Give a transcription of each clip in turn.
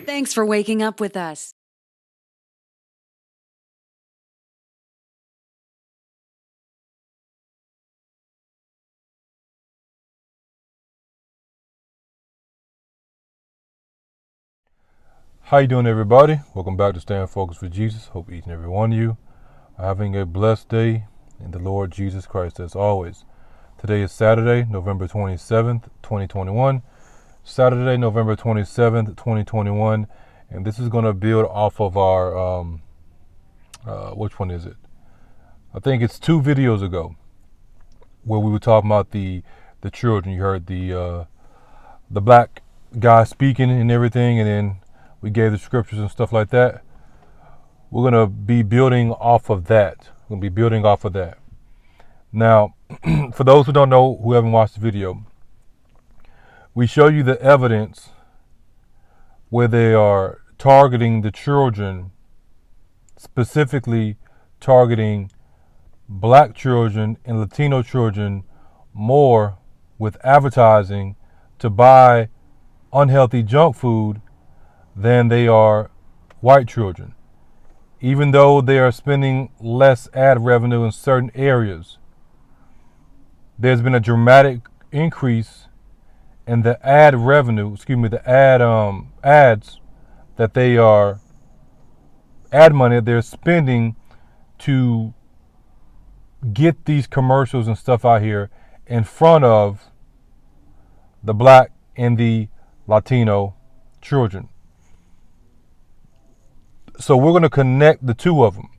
Thanks for waking up with us. How you doing, everybody? Welcome back to Staying Focused with Jesus. Hope each and every one of you are having a blessed day in the Lord Jesus Christ as always. Today is Saturday, November 27th, 2021. Saturday, November 27th, 2021. And this is going to build off of our, which one is it? I think it's 2 videos ago where we were talking about the children. You heard the black guy speaking and everything, and then we gave the scriptures and stuff like that. We're going to be building off of that. Now, for those who don't know, who haven't watched the video, we show you the evidence where they are targeting the children, specifically targeting black children and Latino children more with advertising to buy unhealthy junk food than they are white children, even though they are spending less ad revenue in certain areas. There's been a dramatic increase in the ad revenue, ads that they are, ad money they're spending to get these commercials and stuff out here in front of the black and the Latino children. So we're going to connect the two of them.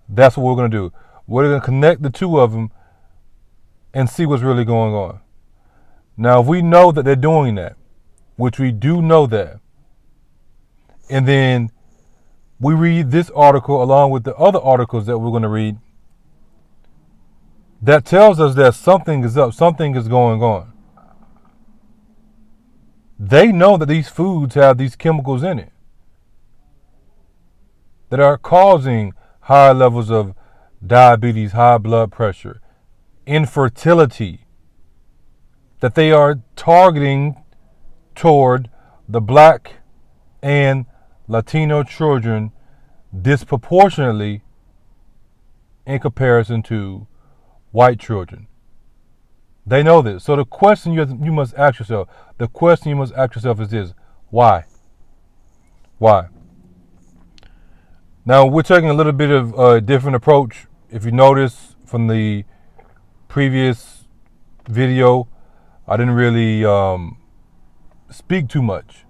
That's what we're going to do. We're going to connect the two of them and see what's really going on. Now, if we know that they're doing that, which we do know that, and then we read this article along with the other articles that we're going to read, that tells us that something is up, something is going on. They know that these foods have these chemicals in it that are causing higher levels of diabetes, high blood pressure, infertility, that they are targeting toward the black and Latino children disproportionately in comparison to white children. They know this. So the question you must ask yourself is this: why? Why? Now, we're taking a little bit of a different approach. If you notice from the previous video, I didn't really speak too much.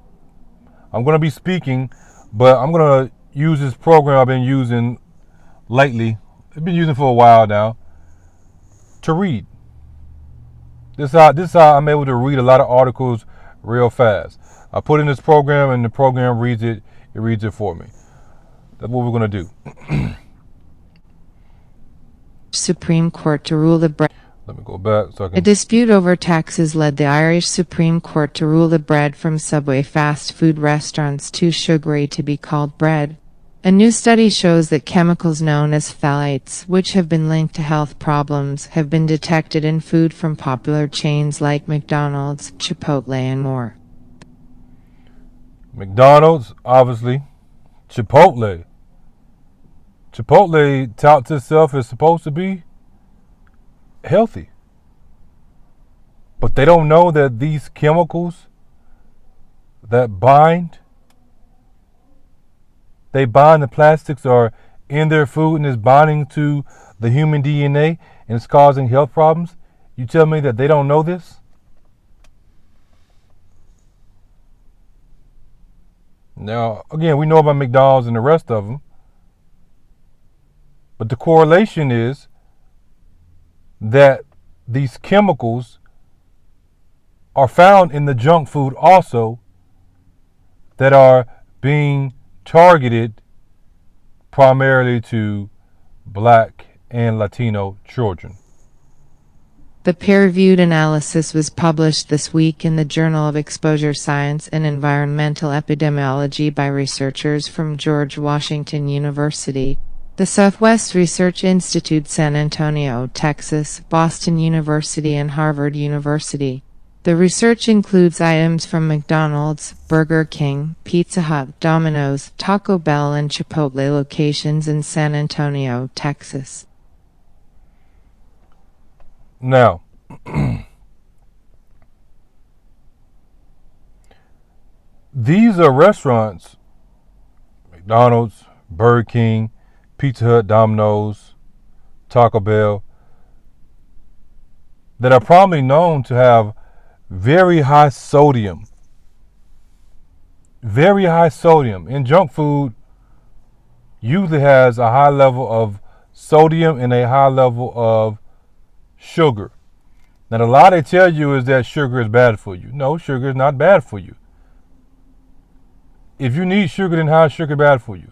I'm going to be speaking, but I'm going to use this program I've been using lately. I've been using for a while now to read. This is how I'm able to read a lot of articles real fast. I put in this program and the program reads it. It reads it for me. That's what we're going to do. Supreme Court to rule the bread. Let me go back so I can. A dispute over taxes led the Irish Supreme Court to rule the bread from Subway fast food restaurants too sugary to be called bread. A new study shows that chemicals known as phthalates, which have been linked to health problems, have been detected in food from popular chains like McDonald's, Chipotle, and more. McDonald's, obviously. Chipotle touts itself as supposed to be healthy. But they don't know that these chemicals that bind the plastics are in their food and is binding to the human DNA and it's causing health problems. You tell me that they don't know this? Now, again, we know about McDonald's and the rest of them. But the correlation is that these chemicals are found in the junk food also that are being targeted primarily to black and Latino children. The peer-reviewed analysis was published this week in the Journal of Exposure Science and Environmental Epidemiology by researchers from George Washington University, the Southwest Research Institute, San Antonio, Texas, Boston University, and Harvard University. The research includes items from McDonald's, Burger King, Pizza Hut, Domino's, Taco Bell, and Chipotle locations in San Antonio, Texas. Now, these are restaurants, McDonald's, Burger King, Pizza Hut, Domino's, Taco Bell, that are probably known to have very high sodium. Very high sodium. And junk food usually has a high level of sodium and a high level of sugar. Now, the lie they tell you is that sugar is bad for you. No, sugar is not bad for you. If you need sugar, then how is sugar bad for you?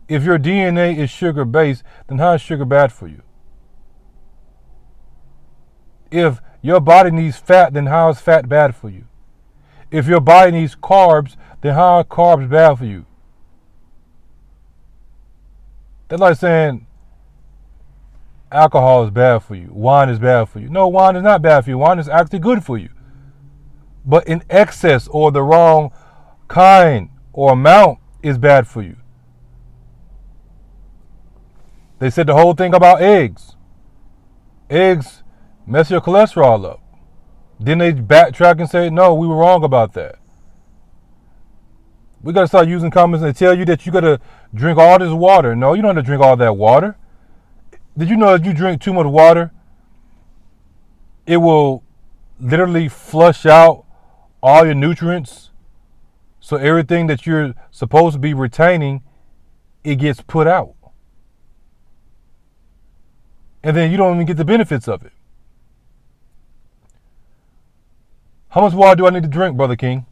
If your DNA is sugar-based, then how is sugar bad for you? If your body needs fat, then how is fat bad for you? If your body needs carbs, then how are carbs bad for you? That's like saying alcohol is bad for you. Wine is bad for you. No, wine is not bad for you. Wine is actually good for you. But in excess or the wrong kind or amount is bad for you. They said the whole thing about eggs. Eggs mess your cholesterol up. Then they backtrack and say, no, we were wrong about that. We got to start using comments and tell you that you got to drink all this water. No, you don't have to drink all that water. Did you know if you drink too much water, it will literally flush out all your nutrients? So everything that you're supposed to be retaining, it gets put out. And then you don't even get the benefits of it. How much water do I need to drink, Brother King?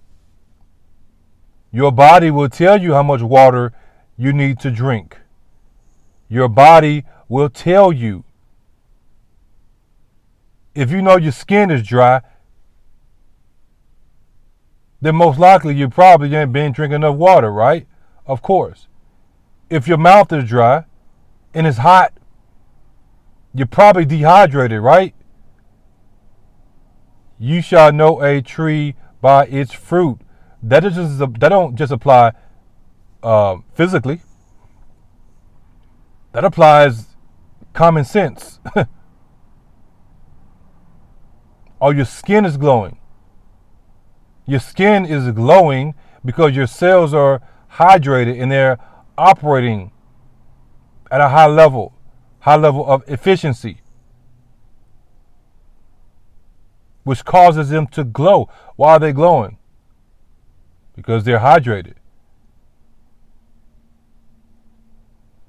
Your body will tell you how much water you need to drink. Your body will tell you. If you know your skin is dry, then most likely you probably ain't been drinking enough water, right? Of course. If your mouth is dry and it's hot, you're probably dehydrated, right? You shall know a tree by its fruit. That don't just apply physically. That applies common sense. Or your skin is glowing. Your skin is glowing because your cells are hydrated and they're operating at a high level of efficiency, which causes them to glow. Why are they glowing? Because they're hydrated.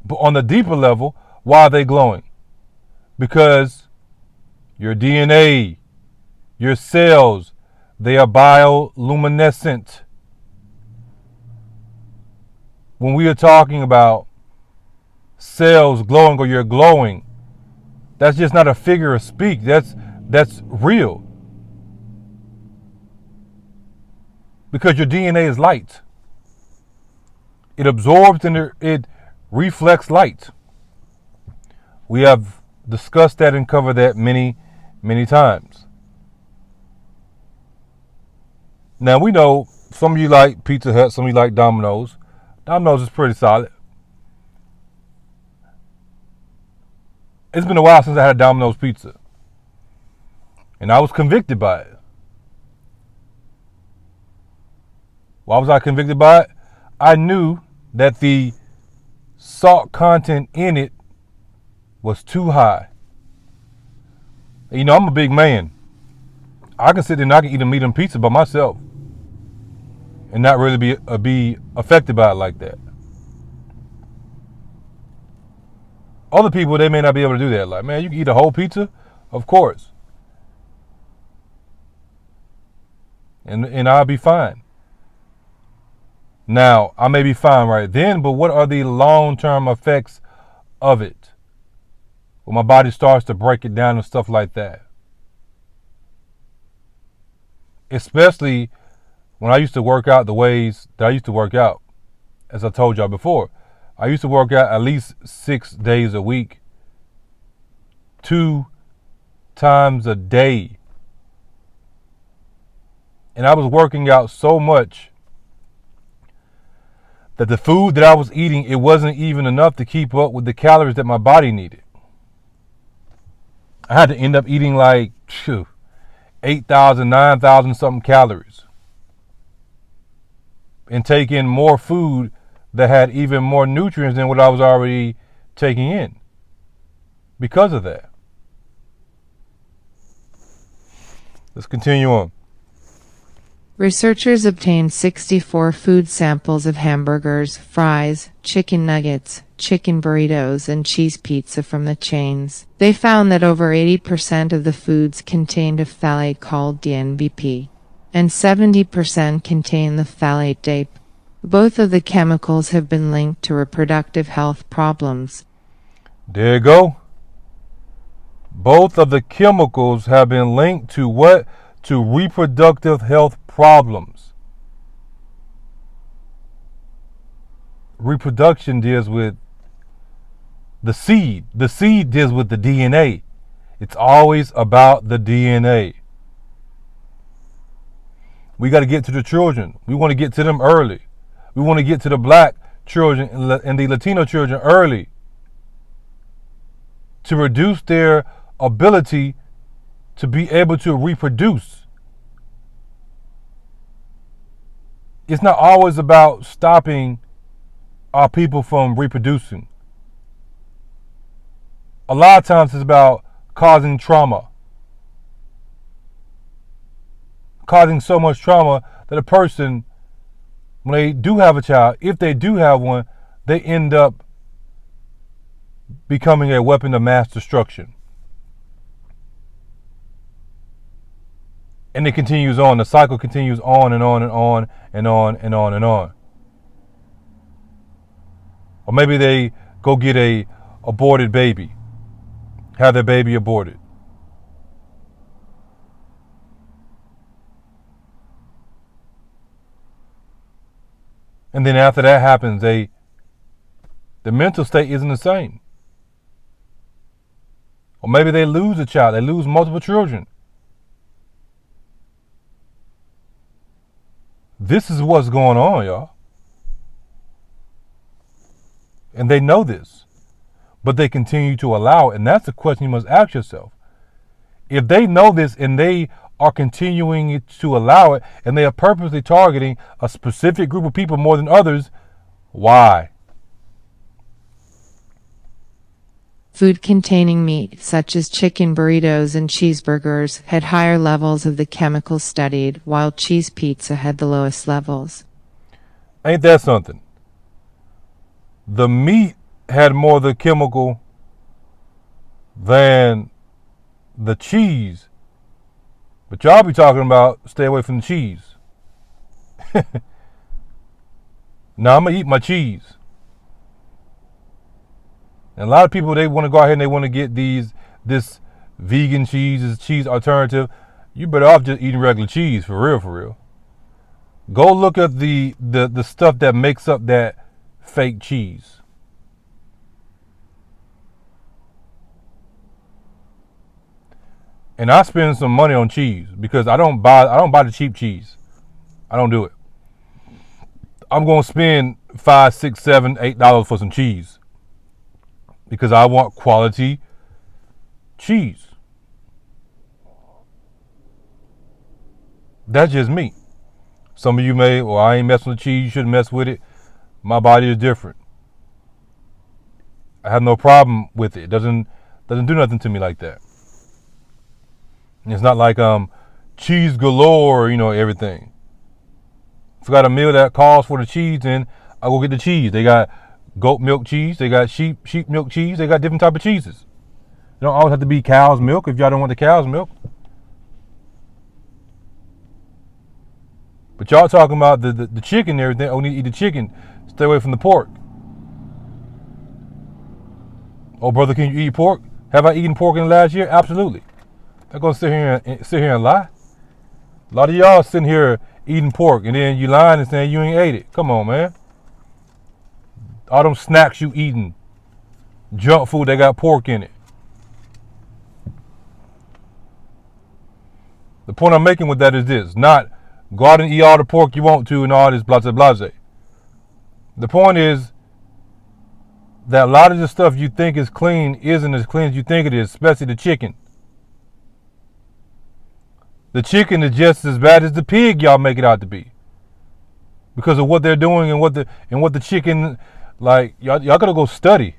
But on the deeper level, why are they glowing? Because your DNA, your cells, they are bioluminescent. When we are talking about cells glowing or you're glowing, that's just not a figure of speech. That's real. Because your DNA is light. It absorbs and it reflects light. We have discussed that and covered that many, many times. Now we know some of you like Pizza Hut, some of you like Domino's. Domino's is pretty solid. It's been a while since I had a Domino's pizza. And I was convicted by it. Why was I convicted by it? I knew that the salt content in it was too high. You know, I'm a big man. I can sit there and I can eat a meat and pizza by myself and not really be affected by it like that. Other people, they may not be able to do that. Like, man, you can eat a whole pizza? Of course. And I'll be fine. Now, I may be fine right then, but what are the long-term effects of it? When my body starts to break it down and stuff like that. especially when I used to work out the ways that I used to work out. As I told y'all before, I used to work out at least 6 days a week, 2 times a day. And I was working out so much that the food that I was eating, it wasn't even enough to keep up with the calories that my body needed. I had to end up eating like 8,000, 9,000 something calories, and take in more food that had even more nutrients than what I was already taking in because of that. Let's continue on. Researchers obtained 64 food samples of hamburgers, fries, chicken nuggets, chicken burritos, and cheese pizza from the chains. They found that over 80% of the foods contained a phthalate called DNBP, and 70% contained the phthalate DAPE. Both of the chemicals have been linked to reproductive health problems. There you go. Both of the chemicals have been linked to what? To reproductive health problems. Reproduction deals with the seed. The seed deals with the DNA. It's always about the DNA. We got to get to the children. We want to get to them early. We want to get to the black children and the Latino children early to reduce their ability to be able to reproduce. It's not always about stopping our people from reproducing. A lot of times it's about causing trauma. Causing so much trauma that a person, when they do have a child, if they do have one, they end up becoming a weapon of mass destruction. And it continues on. The cycle continues on and on and on and on and on and on. Or maybe they go get a aborted baby, have their baby aborted. And then after that happens, the mental state isn't the same. Or maybe they lose a child, they lose multiple children. This is what's going on, y'all. And they know this, but they continue to allow it. And that's the question you must ask yourself. If they know this and they are continuing to allow it, and they are purposely targeting a specific group of people more than others, why? Food containing meat, such as chicken burritos and cheeseburgers, had higher levels of the chemical studied, while cheese pizza had the lowest levels. Ain't that something? The meat had more of the chemical than the cheese. But y'all be talking about stay away from the cheese. Now I'm going to eat my cheese. And a lot of people, they want to go ahead and they want to get this vegan cheese, this cheese alternative. You better off just eating regular cheese, for real, for real. Go look at the stuff that makes up that fake cheese. And I spend some money on cheese because I don't buy the cheap cheese. I don't do it. I'm gonna spend $5, $6, $7, $8 for some cheese because I want quality cheese. That's just me. Some of you may, well, I ain't messing with cheese, you shouldn't mess with it. My body is different. I have no problem with it. It doesn't do nothing to me like that. And it's not like cheese galore, everything. If I got a meal that calls for the cheese, then I go get the cheese. They got goat milk cheese, they got sheep milk cheese, they got different type of cheeses. You don't always have to be cow's milk if y'all don't want the cow's milk. But y'all talking about the chicken and everything. Oh, need to eat the chicken. Stay away from the pork. Oh, brother, can you eat pork? Have I eaten pork in the last year? Absolutely. I'm gonna sit here and lie. A lot of y'all sitting here eating pork and then you lying and saying you ain't ate it. Come on, man. All them snacks you eating, junk food, they got pork in it. The point I'm making with that is this: not go out and eat all the pork you want to and all this blase blase. The point is that a lot of the stuff you think is clean isn't as clean as you think it is, especially the chicken. The chicken is just as bad as the pig y'all make it out to be, because of what they're doing and what the chicken, like, y'all gotta go study.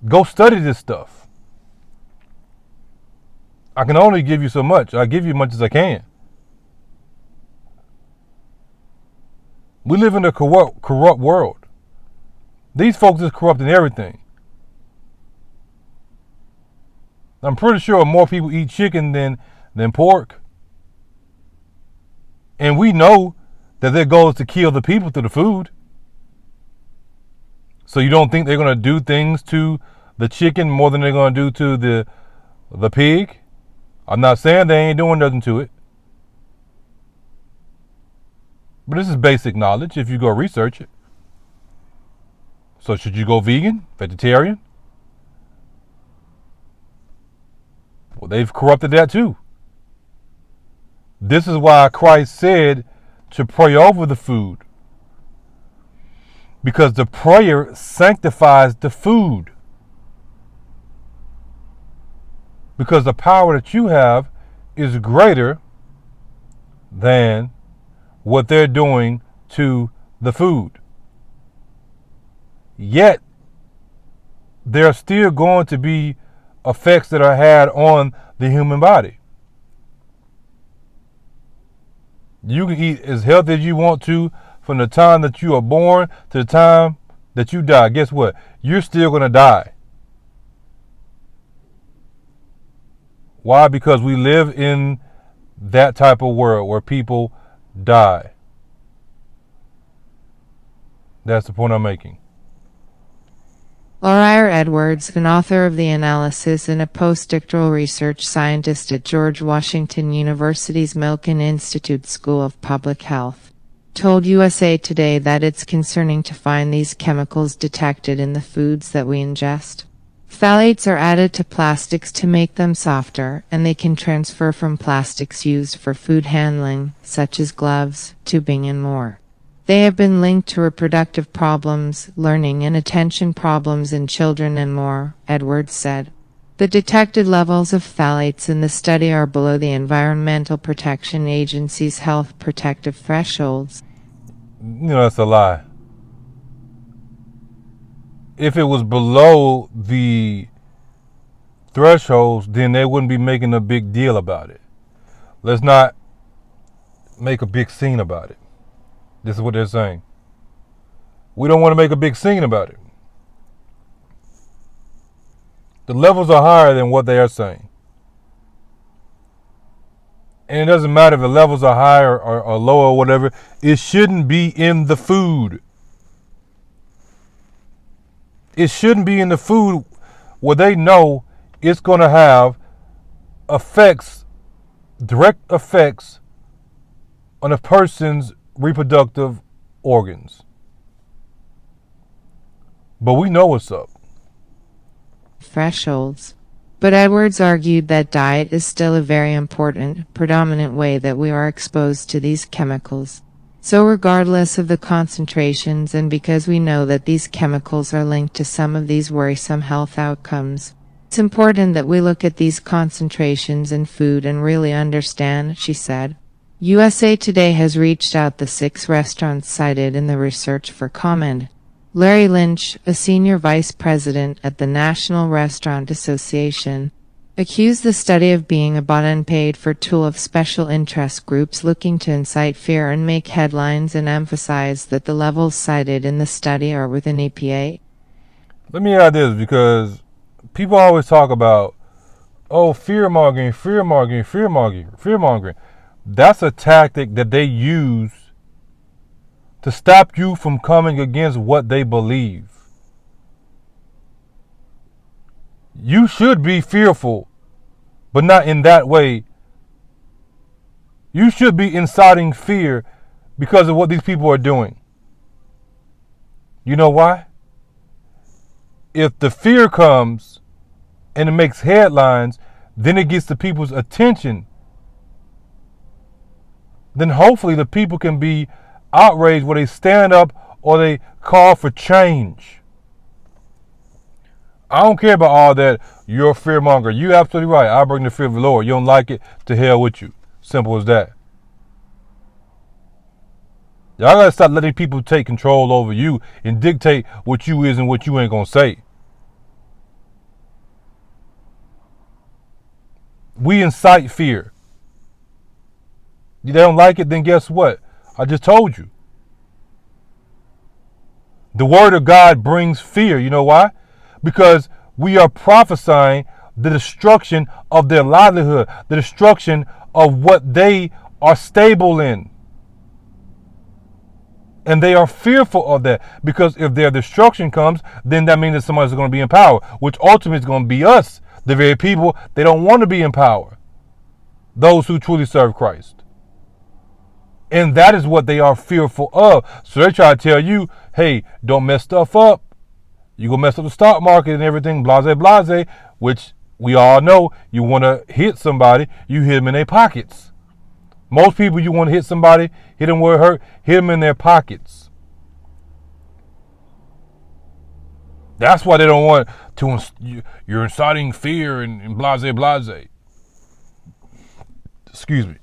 Go study this stuff. I can only give you so much. I give you as much as I can. We live in a corrupt world. These folks is corrupting everything. I'm pretty sure more people eat chicken than pork. And we know that their goal is to kill the people through the food. So you don't think they're going to do things to the chicken more than they're going to do to the pig? I'm not saying they ain't doing nothing to it. But this is basic knowledge if you go research it. So should you go vegan, vegetarian? Well, they've corrupted that too. This is why Christ said to pray over the food, because the prayer sanctifies the food. Because the power that you have is greater than what they're doing to the food. Yet, there are still going to be effects that are had on the human body. You can eat as healthy as you want to from the time that you are born to the time that you die. Guess what? You're still going to die. Why? Because we live in that type of world where people die. That's the point I'm making. Laura Edwards, an author of the analysis and a postdoctoral research scientist at George Washington University's Milken Institute School of Public Health, told USA Today that it's concerning to find these chemicals detected in the foods that we ingest. Phthalates are added to plastics to make them softer, and they can transfer from plastics used for food handling, such as gloves, tubing, and more. They have been linked to reproductive problems, learning and attention problems in children and more, Edwards said. The detected levels of phthalates in the study are below the Environmental Protection Agency's health protective thresholds. That's a lie. If it was below the thresholds, then they wouldn't be making a big deal about it. Let's not make a big scene about it. This is what they're saying. We don't want to make a big scene about it. The levels are higher than what they are saying. And it doesn't matter if the levels are higher or lower or whatever. It shouldn't be in the food. It shouldn't be in the food where they know it's going to have effects, direct effects on a person's reproductive organs. But we know what's up. Thresholds. But Edwards argued that diet is still a very important, predominant way that we are exposed to these chemicals. So regardless of the concentrations, and because we know that these chemicals are linked to some of these worrisome health outcomes, it's important that we look at these concentrations in food and really understand, she said. USA Today has reached out to the 6 restaurants cited in the research for comment. Larry Lynch, a senior vice president at the National Restaurant Association, accused the study of being a bought and paid for tool of special interest groups looking to incite fear and make headlines, and emphasized that the levels cited in the study are within EPA. Let me add this, because people always talk about, fear-mongering, fear-mongering, fear-mongering, fear-mongering. That's a tactic that they use to stop you from coming against what they believe. You should be fearful, but not in that way You should be inciting fear because of what these people are doing. You know why? If the fear comes and it makes headlines, then it gets the people's attention. Then hopefully the people can be outraged where they stand up or they call for change. I don't care about all that. You're a fearmonger. You're absolutely right. I bring the fear of the Lord. You don't like it, to hell with you. Simple as that. Y'all gotta stop letting people take control over you and dictate what you is and what you ain't gonna say. We incite fear. They don't like it, then guess what? I just told you. The word of God brings fear. You know why? Because we are prophesying the destruction of their livelihood, the destruction of what they are stable in. And they are fearful of that, because if their destruction comes, then that means that somebody's going to be in power, which ultimately is going to be us, the very people they don't want to be in power, those who truly serve Christ. And that is what they are fearful of. So they try to tell you, hey, don't mess stuff up. You're going to mess up the stock market and everything, blase, blase, which we all know. You want to hit somebody, you hit them in their pockets. Most people, you want to hit somebody, hit them where it hurt, hit them in their pockets. That's why they don't want to, you're inciting fear and blase, blase. Excuse me.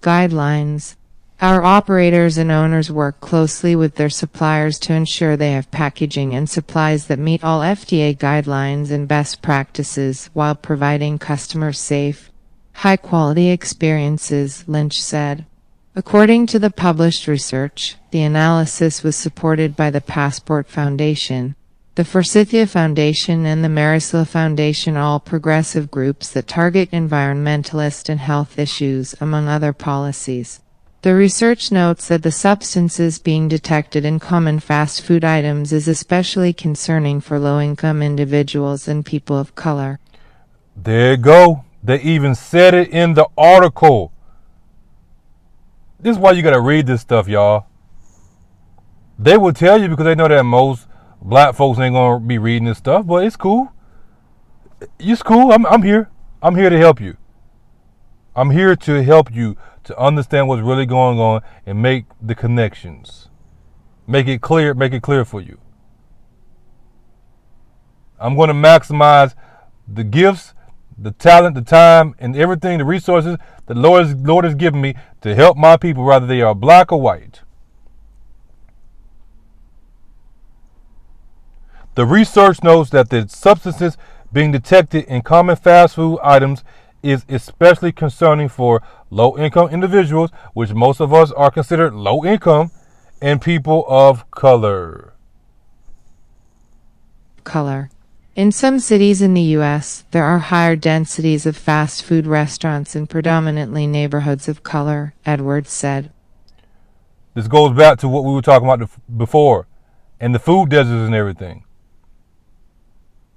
Guidelines. Our operators and owners work closely with their suppliers to ensure they have packaging and supplies that meet all FDA guidelines and best practices while providing customers safe, high-quality experiences, Lynch said. According to the published research, the analysis was supported by the Passport Foundation, the Forsythia Foundation and the Marisol Foundation, all progressive groups that target environmentalist and health issues, among other policies. The research notes that the substances being detected in common fast food items is especially concerning for low-income individuals and people of color. There you go. They even said it in the article. This is why you got to read this stuff, y'all. They will tell you because they know that most black folks ain't going to be reading this stuff, but it's cool. It's cool. I'm here. I'm here to help you. I'm here to help you to understand what's really going on and make the connections. Make it clear for you. I'm going to maximize the gifts, the talent, the time, and everything, the resources the Lord has given me to help my people, whether they are black or white. The research notes that the substances being detected in common fast food items is especially concerning for low-income individuals, which most of us are considered low-income, and people of color. In some cities in the U.S., there are higher densities of fast food restaurants in predominantly neighborhoods of color, Edwards said. This goes back to what we were talking about before, and the food deserts and everything.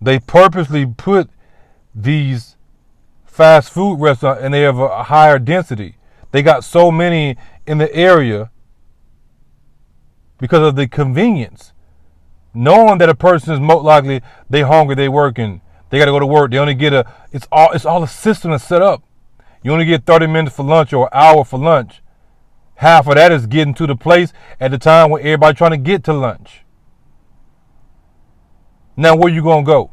They purposely put these fast food restaurants, and they have a higher density. They got so many in the area because of the convenience. Knowing that a person is most likely they hungry, they working, they got to go to work. They only get it's all a system that's set up. You only get 30 minutes for lunch or an hour for lunch. Half of that is getting to the place at the time when everybody trying to get to lunch. Now where you gonna go?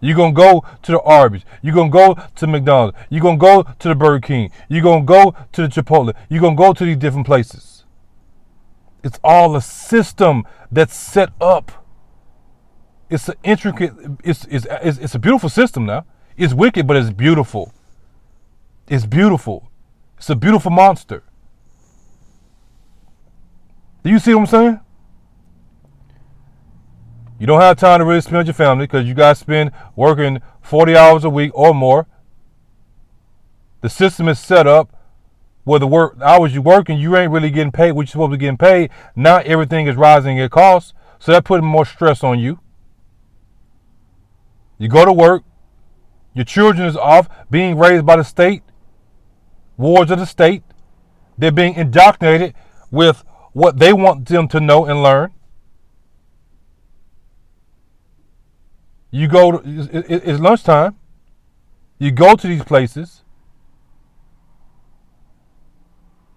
You're going to go to the Arby's. You're going to go to McDonald's. You're going to go to the Burger King. You're going to go to the Chipotle. You're going to go to these different places. It's all a system that's set up. It's an intricate, it's a beautiful system now. It's wicked, but it's beautiful. It's beautiful. It's a beautiful monster. Do you see what I'm saying? You don't have time to really spend with your family because you guys spend working 40 hours a week or more. The system is set up where the hours you're working, you ain't really getting paid what you're supposed to be getting paid. Now everything is rising in cost, so that putting more stress on you. You go to work, your children is off being raised by the state, wards of the state, They're being indoctrinated with what they want them to know and learn. You go, it's lunchtime. You go to these places.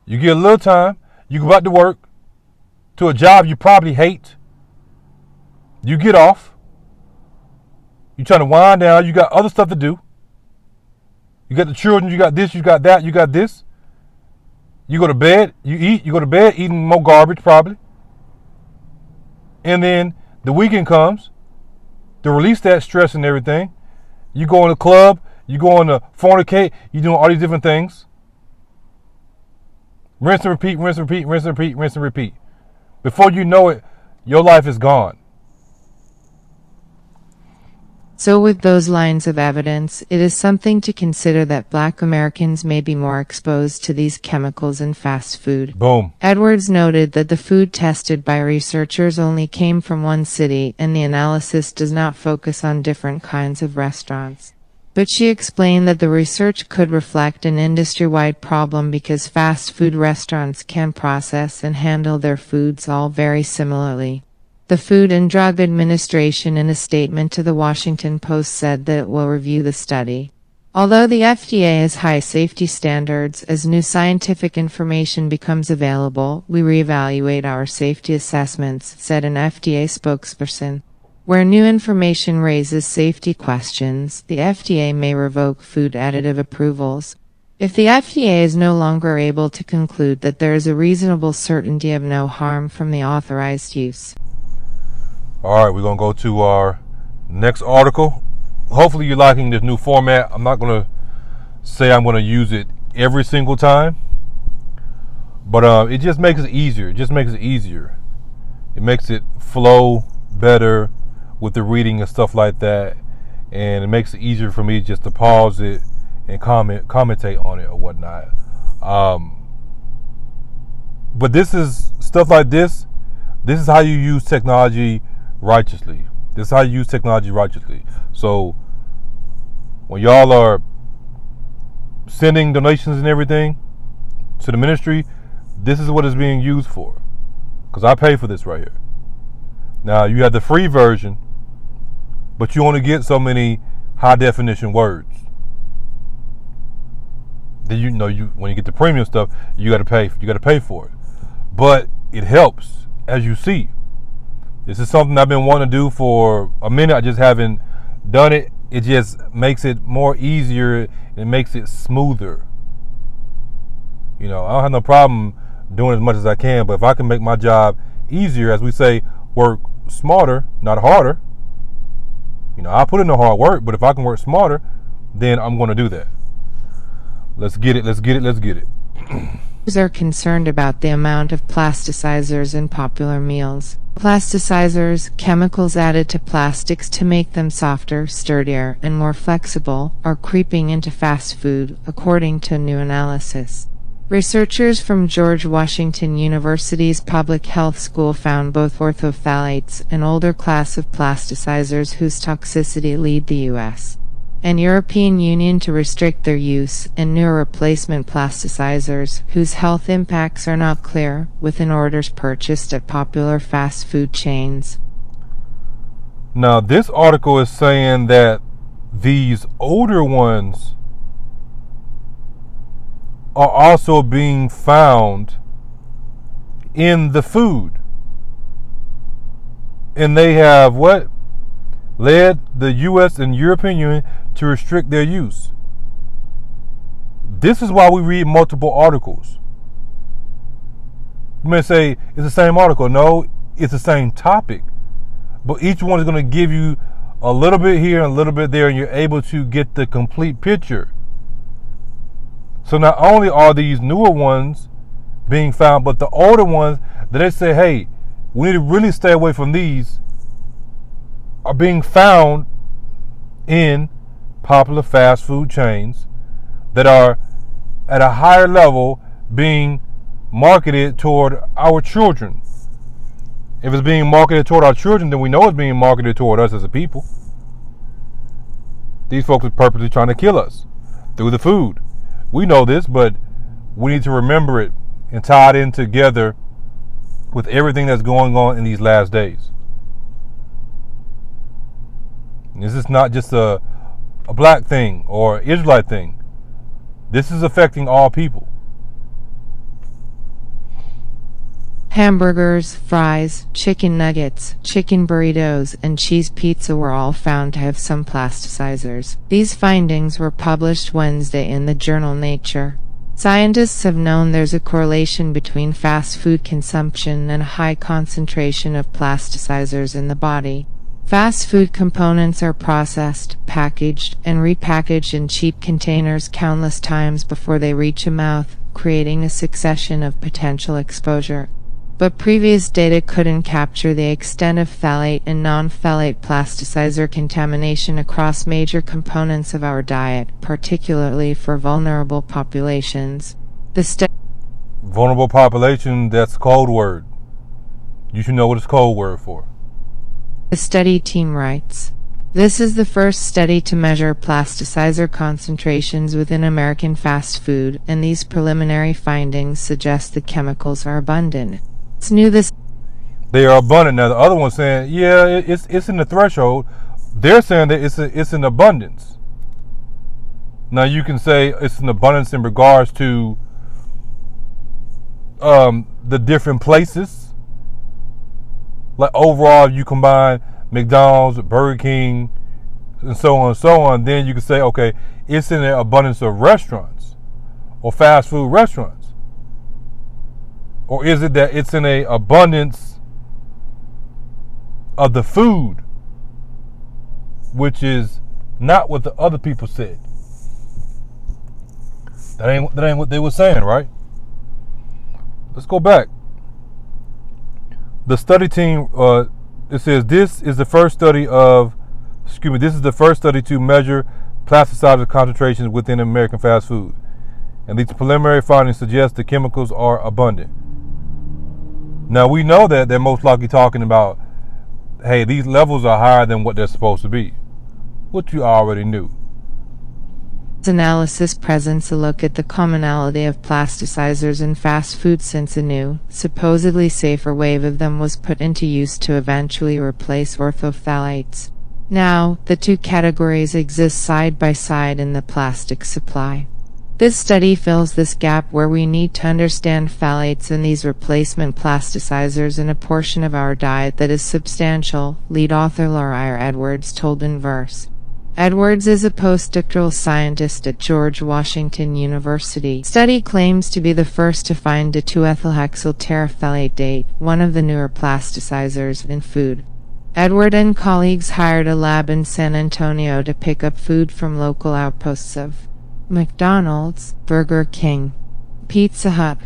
You get a little time. You go back to work, to a job you probably hate. You get off. You're trying to wind down. You got other stuff to do. You got the children. You got this. You got that. You got this. You go to bed. You eat. You go to bed eating more garbage probably. And then the weekend comes to release that stress and everything. You go in the club. You go on the fornicate. You're doing all these different things. Rinse and repeat, rinse and repeat, rinse and repeat, rinse and repeat. Before you know it, your life is gone. So with those lines of evidence, it is something to consider that Black Americans may be more exposed to these chemicals in fast food. Boom. Edwards noted that the food tested by researchers only came from one city and the analysis does not focus on different kinds of restaurants. But she explained that the research could reflect an industry-wide problem because fast food restaurants can process and handle their foods all very similarly. The Food and Drug Administration, in a statement to the Washington Post, said that it will review the study. Although the FDA has high safety standards, as new scientific information becomes available, we reevaluate our safety assessments, said an FDA spokesperson. Where new information raises safety questions, the FDA may revoke food additive approvals. If the FDA is no longer able to conclude that there is a reasonable certainty of no harm from the authorized use. All right, we're going to go to our next article. Hopefully you're liking this new format. I'm not going to say I'm going to use it every single time, but it just makes it easier. It just makes it easier. It makes it flow better with the reading and stuff like that, and it makes it easier for me just to pause it and commentate on it or whatnot. But this is stuff like this. This is how you use technology righteously. This is how you use technology righteously. So when y'all are sending donations and everything to the ministry, this is what it's being used for. Because I pay for this right here. Now you have the free version, but you only get so many high definition words. Then you know when you get the premium stuff, you got to pay. You got to pay for it. But it helps, as you see. This is something I've been wanting to do for a minute. I just haven't done it. It just makes it more easier. It makes it smoother. You know, I don't have no problem doing as much as I can, but if I can make my job easier, as we say, work smarter, not harder. You know, I put in the hard work, but if I can work smarter, then I'm going to do that. Let's get it. Let's get it. Let's get it. Are concerned about the amount of plasticizers in popular meals. Plasticizers, chemicals added to plastics to make them softer, sturdier, and more flexible, are creeping into fast food, according to a new analysis. Researchers from George Washington University's Public Health School found both orthophthalates, an older class of plasticizers whose toxicity lead the U.S. and European Union to restrict their use, and newer replacement plasticizers, whose health impacts are not clear, within orders purchased at popular fast food chains. Now, this article is saying that these older ones are also being found in the food. And they have what? Led the U.S. and European Union to restrict their use. This is why we read multiple articles. You may say, it's the same article. No, it's the same topic. But each one is going to give you a little bit here and a little bit there, and you're able to get the complete picture. So not only are these newer ones being found, but the older ones that they say, hey, we need to really stay away from these, are being found in popular fast food chains that are at a higher level being marketed toward our children. If it's being marketed toward our children, then we know it's being marketed toward us as a people. These folks are purposely trying to kill us through the food. We know this, but we need to remember it and tied in together with everything that's going on in these last days. And this is not just a black thing or Israelite thing. This is affecting all people. Hamburgers, fries, chicken nuggets, chicken burritos, and cheese pizza were all found to have some plasticizers. These findings were published Wednesday in the journal Nature. Scientists have known there's a correlation between fast food consumption and a high concentration of plasticizers in the body. Fast food components are processed, packaged, and repackaged in cheap containers countless times before they reach a mouth, creating a succession of potential exposure. But previous data couldn't capture the extent of phthalate and non-phthalate plasticizer contamination across major components of our diet, particularly for vulnerable populations. Vulnerable population, that's code word. You should know what it's code word for. The study team writes, "This is the first study to measure plasticizer concentrations within American fast food, and these preliminary findings suggest the chemicals are abundant. It's new this They are abundant. Now the other one's saying, yeah, it's in the threshold. They're saying that it's in abundance. Now you can say it's an abundance in regards to the different places. Like overall, you combine McDonald's, Burger King, and so on, then you can say, okay, it's in an abundance of restaurants or fast food restaurants. Or is it that it's in an abundance of the food, which is not what the other people said? That ain't what they were saying, right? Let's go back. The study team, it says this is the first study to measure plasticizer concentrations within American fast food. And these preliminary findings suggest the chemicals are abundant. Now we know that they're most likely talking about, hey, these levels are higher than what they're supposed to be, which you already knew. analysis presents a look at the commonality of plasticizers in fast food since a new, supposedly safer wave of them was put into use to eventually replace orthophthalates. Now, the two categories exist side by side in the plastic supply. This study fills this gap where we need to understand phthalates and these replacement plasticizers in a portion of our diet that is substantial, lead author Laura Edwards told in Verse. Edwards is a postdoctoral scientist at George Washington University. Study claims to be the first to find a 2-ethylhexyl terephthalate, one of the newer plasticizers, in food. Edward and colleagues hired a lab in San Antonio to pick up food from local outposts of McDonald's, Burger King, Pizza Hut,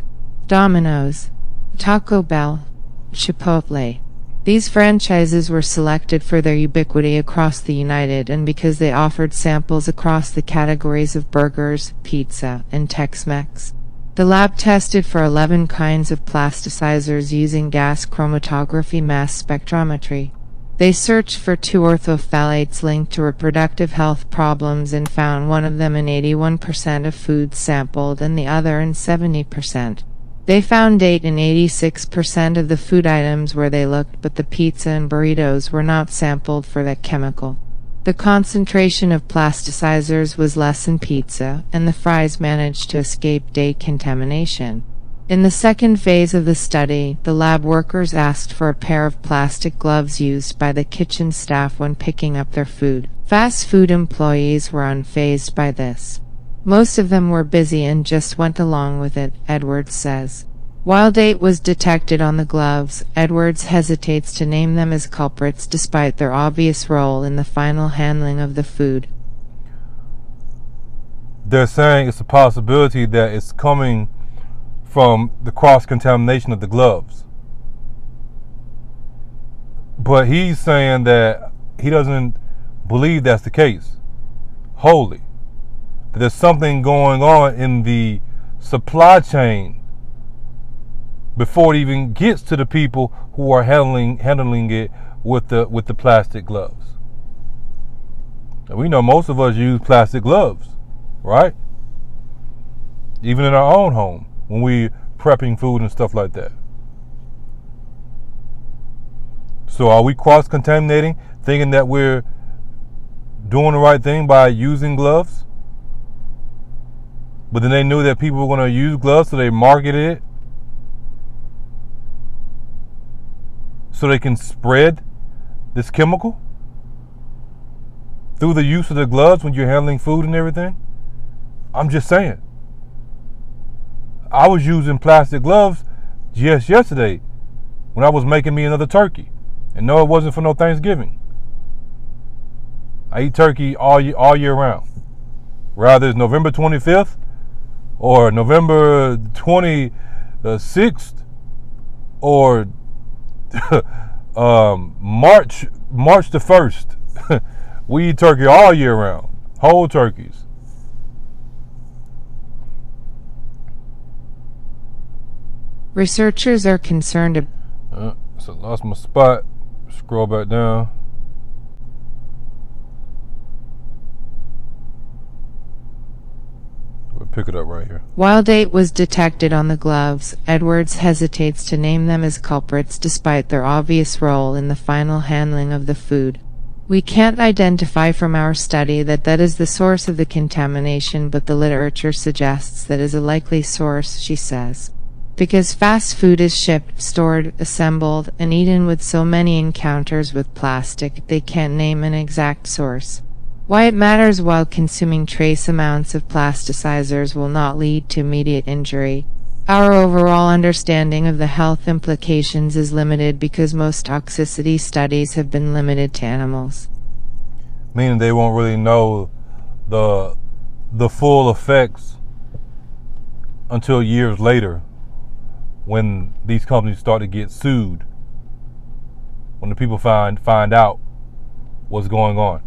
Domino's, Taco Bell, Chipotle. These franchises were selected for their ubiquity across the United and because they offered samples across the categories of burgers, pizza, and Tex-Mex. The lab tested for 11 kinds of plasticizers using gas chromatography mass spectrometry. They searched for 2 orthophthalates linked to reproductive health problems and found one of them in 81% of foods sampled and the other in 70%. They found 8 in 86% of the food items where they looked, but the pizza and burritos were not sampled for that chemical. The concentration of plasticizers was less in pizza, and the fries managed to escape date contamination. In the second phase of the study, the lab workers asked for a pair of plastic gloves used by the kitchen staff when picking up their food. Fast food employees were unfazed by this. Most of them were busy and just went along with it, Edwards says. While date was detected on the gloves, Edwards hesitates to name them as culprits despite their obvious role in the final handling of the food. They're saying it's a possibility that it's coming from the cross-contamination of the gloves. But he's saying that he doesn't believe that's the case wholly. That there's something going on in the supply chain before it even gets to the people who are handling it with the plastic gloves. And we know most of us use plastic gloves, right? Even in our own home, when we prepping food and stuff like that. So are we cross-contaminating, thinking that we're doing the right thing by using gloves? But then they knew that people were going to use gloves, so they marketed it so they can spread this chemical through the use of the gloves when you're handling food and everything. I'm just saying. I was using plastic gloves just yesterday when I was making me another turkey. And no, it wasn't for no Thanksgiving. I eat turkey all year round. Rather it's November 25th or November 26th or March the 1st. We eat turkey all year round. Whole turkeys. Researchers are concerned. So I lost my spot. Scroll back down. We'll pick it up right here. While date was detected on the gloves, Edwards hesitates to name them as culprits despite their obvious role in the final handling of the food. We can't identify from our study that is the source of the contamination, but the literature suggests that is a likely source, she says. Because fast food is shipped, stored, assembled, and eaten with so many encounters with plastic, they can't name an exact source. Why it matters while consuming trace amounts of plasticizers will not lead to immediate injury. Our overall understanding of the health implications is limited because most toxicity studies have been limited to animals. Meaning they won't really know the full effects until years later when these companies start to get sued, when the people find out what's going on.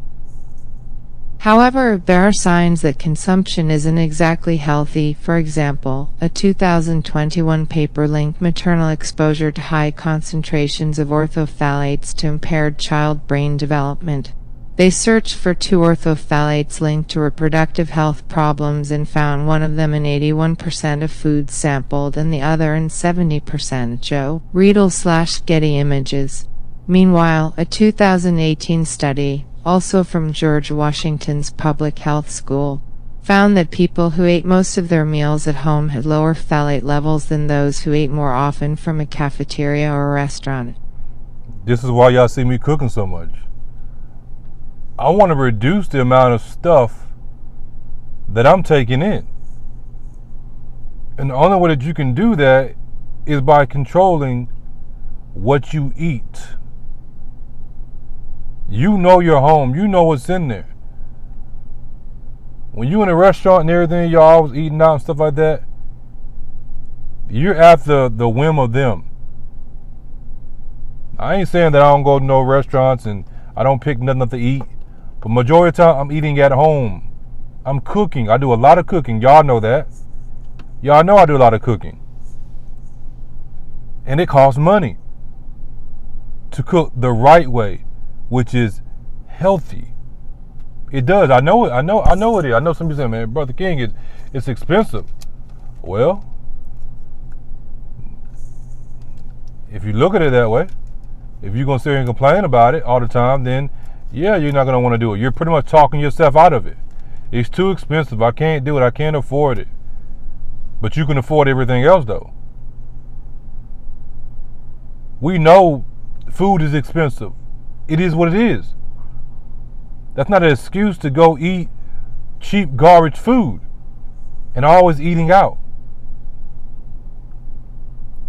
However, there are signs that consumption isn't exactly healthy. For example, a 2021 paper linked maternal exposure to high concentrations of orthophthalates to impaired child brain development. They searched for 2 orthophthalates linked to reproductive health problems and found one of them in 81% of foods sampled and the other in 70%. Joe Riedel/Getty Images. Meanwhile, a 2018 study, also from George Washington's Public Health School, found that people who ate most of their meals at home had lower phthalate levels than those who ate more often from a cafeteria or a restaurant. This is why y'all see me cooking so much. I want to reduce the amount of stuff that I'm taking in. And the only way that you can do that is by controlling what you eat. You know your home. You know what's in there. When you in a restaurant and everything, y'all always eating out and stuff like that, you're at the whim of them. I ain't saying that I don't go to no restaurants and I don't pick nothing up to eat. But majority of the time, I'm eating at home. I'm cooking. I do a lot of cooking. Y'all know that. Y'all know I do a lot of cooking. And it costs money to cook the right way, which is healthy. It does. I know it. I know it is. I know somebody saying, man, Brother King, it's expensive. Well, if you look at it that way, if you're going to sit here and complain about it all the time, then yeah, you're not going to want to do it. You're pretty much talking yourself out of it. It's too expensive. I can't do it. I can't afford it. But you can afford everything else, though. We know food is expensive. It is what it is. That's not an excuse to go eat cheap garbage food and always eating out.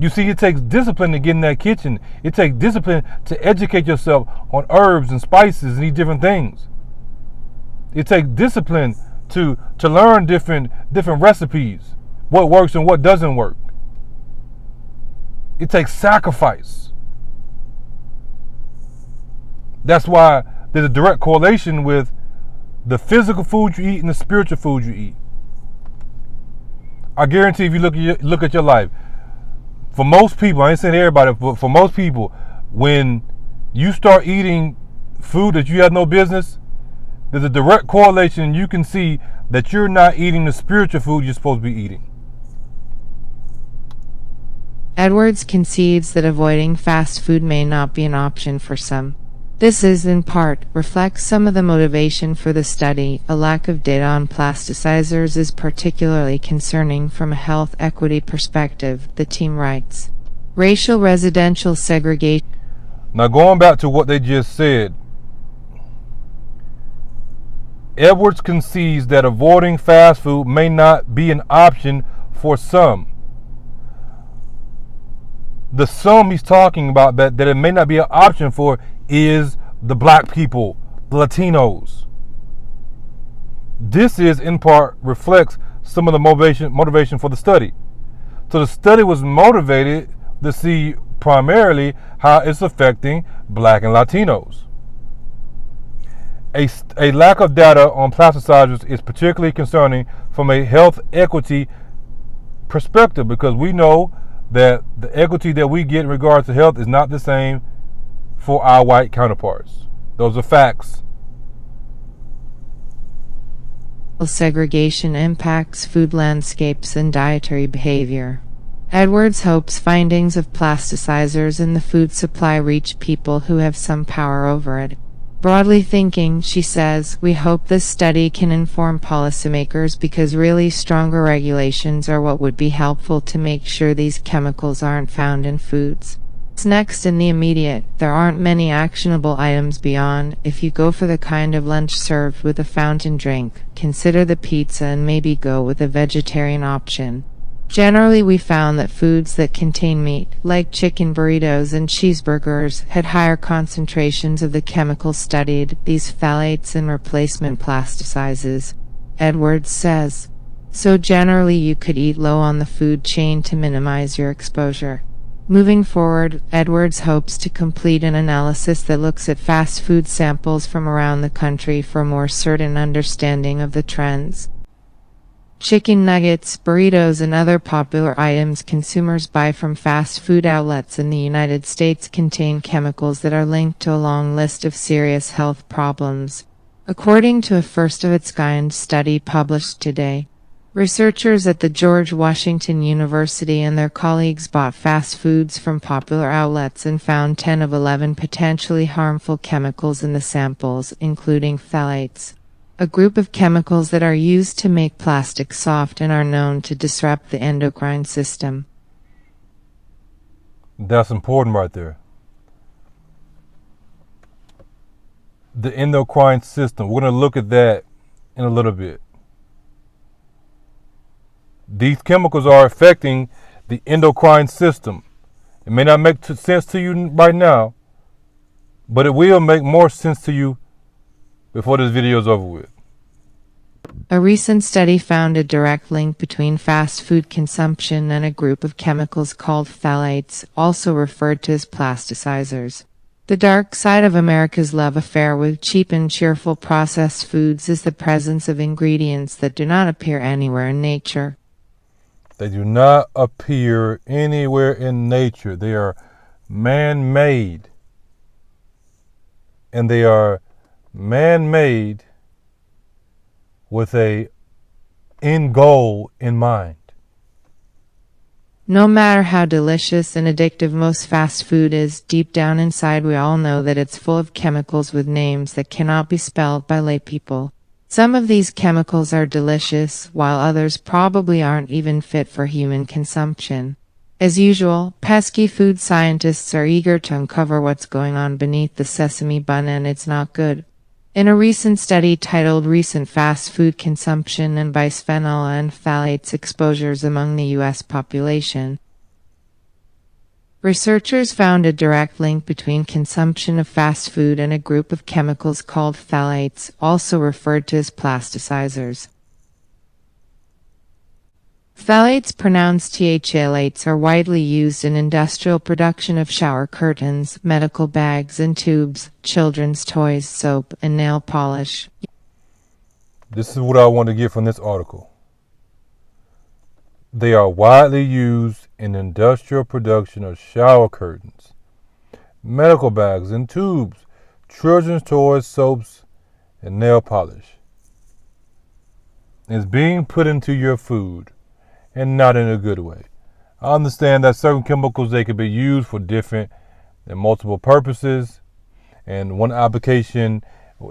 You see, it takes discipline to get in that kitchen. It takes discipline to educate yourself on herbs and spices and these different things. It takes discipline to learn different recipes, what works and what doesn't work. It takes sacrifice. That's why there's a direct correlation with the physical food you eat and the spiritual food you eat. I guarantee if you look at your life, for most people, I ain't saying everybody, but for most people, when you start eating food that you have no business, there's a direct correlation. You can see that you're not eating the spiritual food you're supposed to be eating. Edwards concedes that avoiding fast food may not be an option for some. This is, in part, reflects some of the motivation for the study. A lack of data on plasticizers is particularly concerning from a health equity perspective, the team writes. Racial residential segregation. Now, going back to what they just said, Edwards concedes that avoiding fast food may not be an option for some. The some he's talking about that it may not be an option for is the black people, the Latinos. This is in part reflects some of the motivation for the study. So the study was motivated to see primarily how it's affecting black and Latinos. A lack of data on plasticizers is particularly concerning from a health equity perspective, because we know that the equity that we get in regards to health is not the same for our white counterparts. Those are facts. Segregation impacts food landscapes and dietary behavior. Edwards hopes findings of plasticizers in the food supply reach people who have some power over it. Broadly thinking, she says, we hope this study can inform policymakers because really stronger regulations are what would be helpful to make sure these chemicals aren't found in foods. Next, in the immediate, there aren't many actionable items beyond. If you go for the kind of lunch served with a fountain drink, consider the pizza and maybe go with a vegetarian option. Generally, we found that foods that contain meat, like chicken burritos and cheeseburgers, had higher concentrations of the chemicals studied, these phthalates and replacement plasticizers, Edwards says. So generally you could eat low on the food chain to minimize your exposure. Moving forward, Edwards hopes to complete an analysis that looks at fast food samples from around the country for a more certain understanding of the trends. Chicken nuggets, burritos, and other popular items consumers buy from fast food outlets in the United States contain chemicals that are linked to a long list of serious health problems. According to a first-of-its-kind study published today, researchers at the George Washington University and their colleagues bought fast foods from popular outlets and found 10 of 11 potentially harmful chemicals in the samples, including phthalates, a group of chemicals that are used to make plastic soft and are known to disrupt the endocrine system. That's important right there. The endocrine system. We're going to look at that in a little bit. These chemicals are affecting the endocrine system. It may not make sense to you right now, but it will make more sense to you before this video is over with. A recent study found a direct link between fast food consumption and a group of chemicals called phthalates, also referred to as plasticizers. The dark side of America's love affair with cheap and cheerful processed foods is the presence of ingredients that do not appear anywhere in nature. They do not appear anywhere in nature. They are man-made. And they are man-made with a end goal in mind. No matter how delicious and addictive most fast food is, deep down inside we all know that it's full of chemicals with names that cannot be spelled by laypeople. Some of these chemicals are delicious, while others probably aren't even fit for human consumption. As usual, pesky food scientists are eager to uncover what's going on beneath the sesame bun, and it's not good. In a recent study titled Recent Fast Food Consumption and Bisphenol and Phthalates Exposures Among the U.S. Population, researchers found a direct link between consumption of fast food and a group of chemicals called phthalates, also referred to as plasticizers. Phthalates, pronounced phthalates, are widely used in industrial production of shower curtains, medical bags and tubes, children's toys, soap, and nail polish. This is what I want to get from this article. They are widely used in industrial production of shower curtains, medical bags and tubes, children's toys, soaps, and nail polish. It's being put into your food, and not in a good way. I understand that certain chemicals, they could be used for different and multiple purposes. And one application,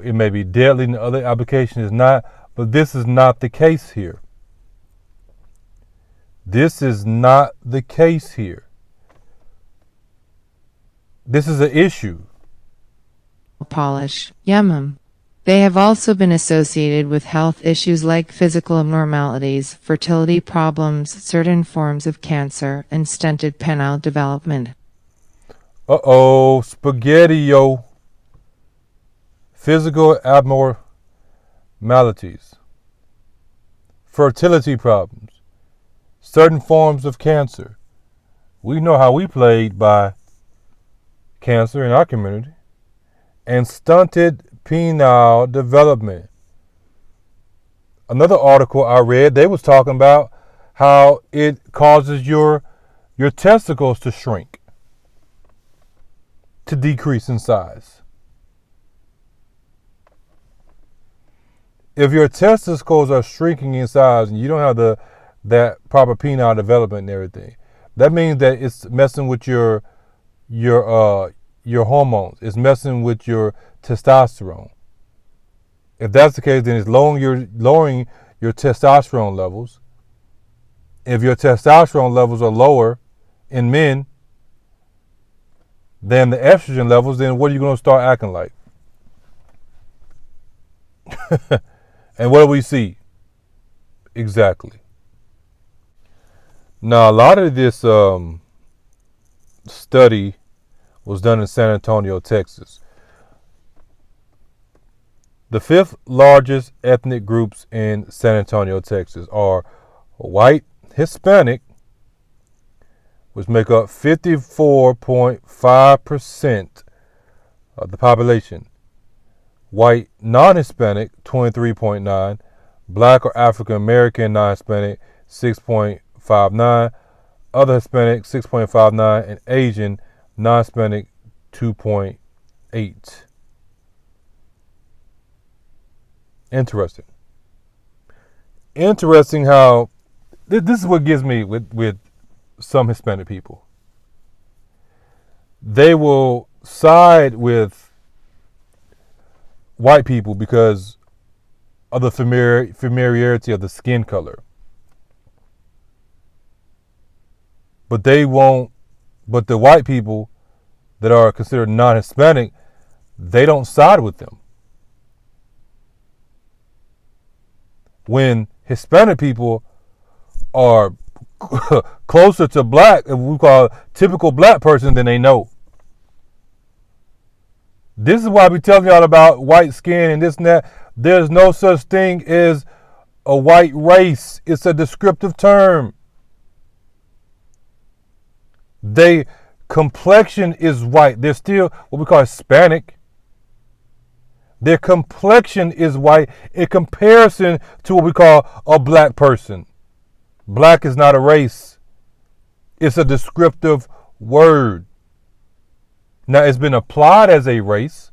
it may be deadly, and the other application is not. But this is not the case here. This is not the case here. This is an issue. Polish, Yemen. They have also been associated with health issues like physical abnormalities, fertility problems, certain forms of cancer, and stunted penile development. Uh-oh, spaghetti-o. Physical abnormalities, fertility problems, certain forms of cancer. We know how we plagued by cancer in our community. And stunted penile development. Another article I read, they was talking about how it causes your testicles to shrink, to decrease in size. If your testicles are shrinking in size and you don't have that proper penile development and everything, that means that it's messing with your hormones. It's messing with your testosterone. If that's the case, then it's lowering your testosterone levels. If your testosterone levels are lower in men than the estrogen levels, then what are you going to start acting like? And what do we see? Exactly. Now, a lot of this study was done in San Antonio, Texas. The 5th largest ethnic groups in San Antonio, Texas are white, Hispanic, which make up 54.5% of the population. White non-Hispanic, 23.9%. Black or African American non-Hispanic, 6.59%. Other Hispanic, 6.59%. And Asian non-Hispanic, 2.8%. Interesting. Interesting how this is what gets me with some Hispanic people. They will side with white people because of the familiarity of the skin color. But they won't, but the white people that are considered non-Hispanic, they don't side with them. When Hispanic people are closer to black, if we call a typical black person, then they know. This is why I be telling y'all about white skin and this and that. There's no such thing as a white race. It's a descriptive term. Their complexion is white. They're still what we call Hispanic. Their complexion is white in comparison to what we call a black person. Black is not a race. It's a descriptive word. Now, it's been applied as a race,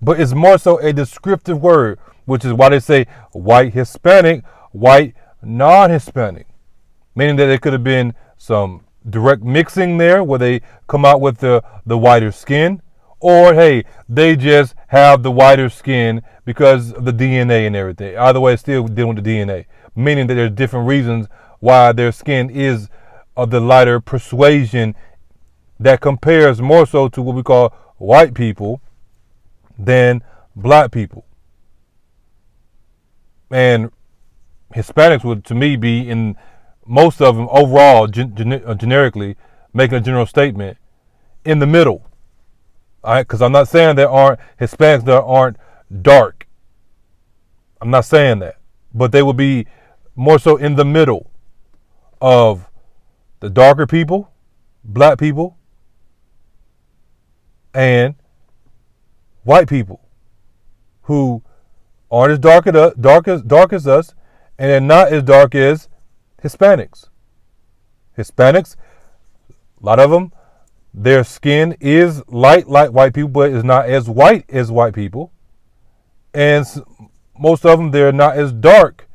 but it's more so a descriptive word, which is why they say white Hispanic, white non-Hispanic, meaning that there could have been some direct mixing there where they come out with the whiter skin, or hey, they just have the whiter skin because of the DNA and everything. Either way, it's still dealing with the DNA, meaning that there's different reasons why their skin is of the lighter persuasion that compares more so to what we call white people than black people. And Hispanics would, to me, be in most of them overall, generically, making a general statement, in the middle. All right, because I'm not saying there aren't Hispanics that aren't dark. I'm not saying that. But they will be more so in the middle of the darker people, black people, and white people who aren't as dark as us, and they're not as dark as Hispanics. Hispanics, a lot of them, their skin is light like white people, but is not as white as white people. And most of them, they're not as dark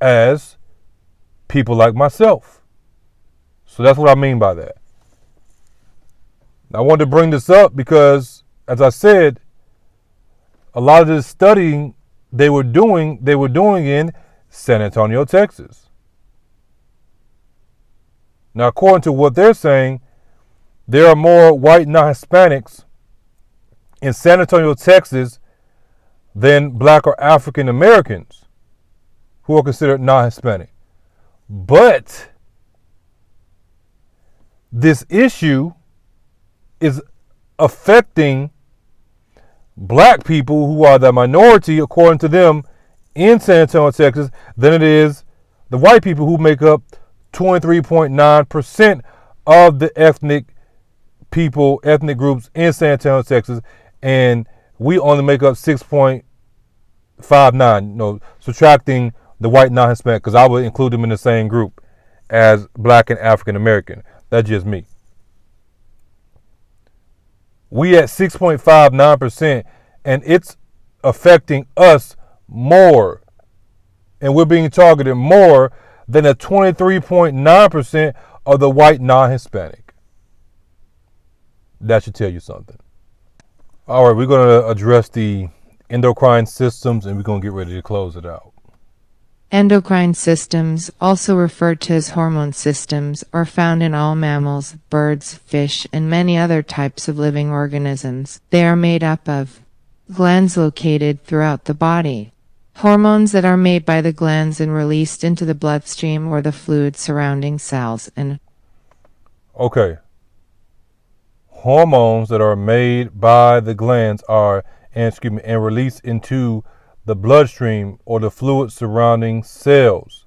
as people like myself. So that's what I mean by that. I wanted to bring this up because, as I said, a lot of this studying they were doing in San Antonio, Texas. Now, according to what they're saying, there are more white non-Hispanics in San Antonio, Texas than black or African Americans who are considered non-Hispanic. But this issue is affecting black people who are the minority, according to them, in San Antonio, Texas, than it is the white people who make up 23.9% of the ethnic groups in San Antonio, Texas, and we only make up 6.59, subtracting the white non-Hispanic, because I would include them in the same group as black and African American. That's just me. We at 6.59%, and it's affecting us more, and we're being targeted more than the 23.9% of the white non-Hispanic. That should tell you something. All right, we're going to address the endocrine systems, and we're going to get ready to close it out. Endocrine systems, also referred to as hormone systems, are found in all mammals, birds, fish, and many other types of living organisms. They are made up of glands located throughout the body, hormones that are made by the glands and released into the bloodstream or the fluid surrounding cells, and hormones that are made by the glands and released into the bloodstream or the fluid surrounding cells.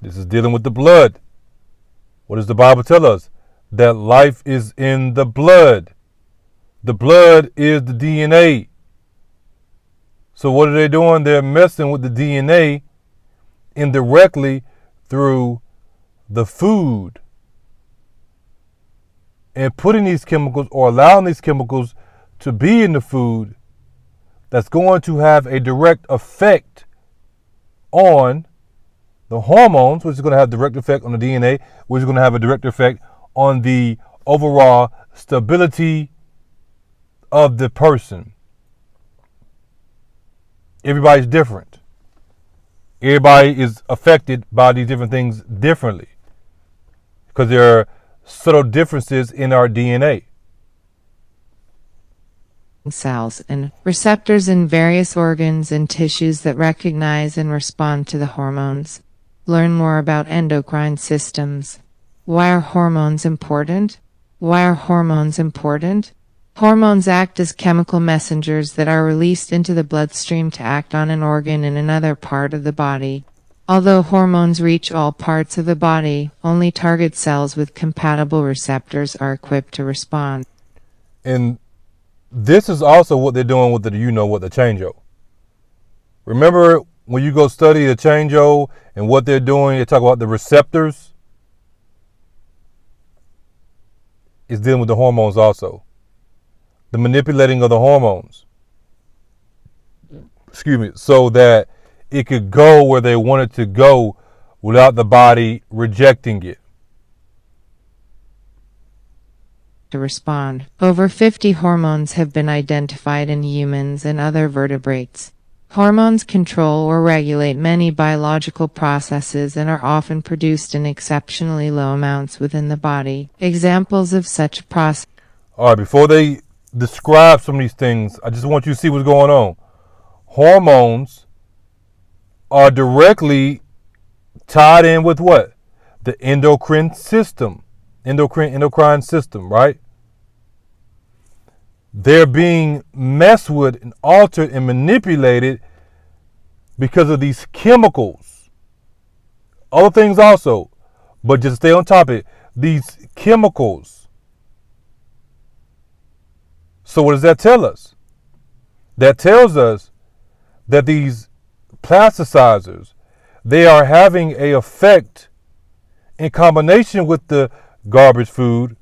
This is dealing with the blood. What does the Bible tell us? That life is in the blood. The blood is the DNA. So what are they doing? They're messing with the DNA indirectly through the food and putting these chemicals or allowing these chemicals to be in the food that's going to have a direct effect on the hormones, which is going to have a direct effect on the DNA, which is going to have a direct effect on the overall stability of the person. Everybody's different. Everybody is affected by these different things differently because there are subtle differences in our DNA. Cells and receptors in various organs and tissues that recognize and respond to the hormones. Learn more about endocrine systems. Why are hormones important? Why are hormones important? Hormones act as chemical messengers that are released into the bloodstream to act on an organ in another part of the body. Although hormones reach all parts of the body, only target cells with compatible receptors are equipped to respond. And this is also what they're doing with the changeover. Remember when you go study the changeover and what they're doing, they talk about the receptors. It's dealing with the hormones also. The manipulating of the hormones. So that it could go where they want it to go without the body rejecting it. To respond. Over 50 hormones have been identified in humans and other vertebrates. Hormones control or regulate many biological processes and are often produced in exceptionally low amounts within the body. Examples of such processes. All right, before they describe some of these things, I just want you to see what's going on. Hormones are directly tied in with what? The endocrine system. Endocrine system, right? They're being messed with and altered and manipulated because of these chemicals. Other things also, but just stay on top of it. These chemicals. So what does that tell us? That tells us that these plasticizers, they are having an effect in combination with the garbage food,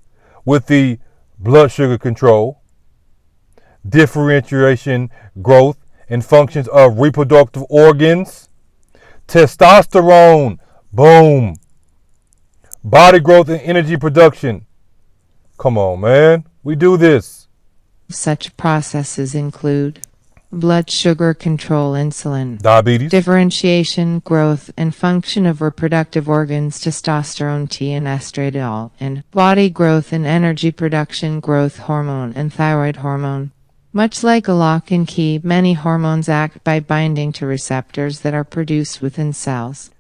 with the blood sugar control, differentiation, growth, and functions of reproductive organs, Testosterone. Boom. Body growth and energy production. Come on, man. We do this. Such processes include blood sugar control, insulin, Diabetes. differentiation, growth, and function of reproductive organs, testosterone T and estradiol, and body growth and energy production, growth hormone and thyroid hormone. Much like a lock and key, many hormones act by binding to receptors that are produced within cells.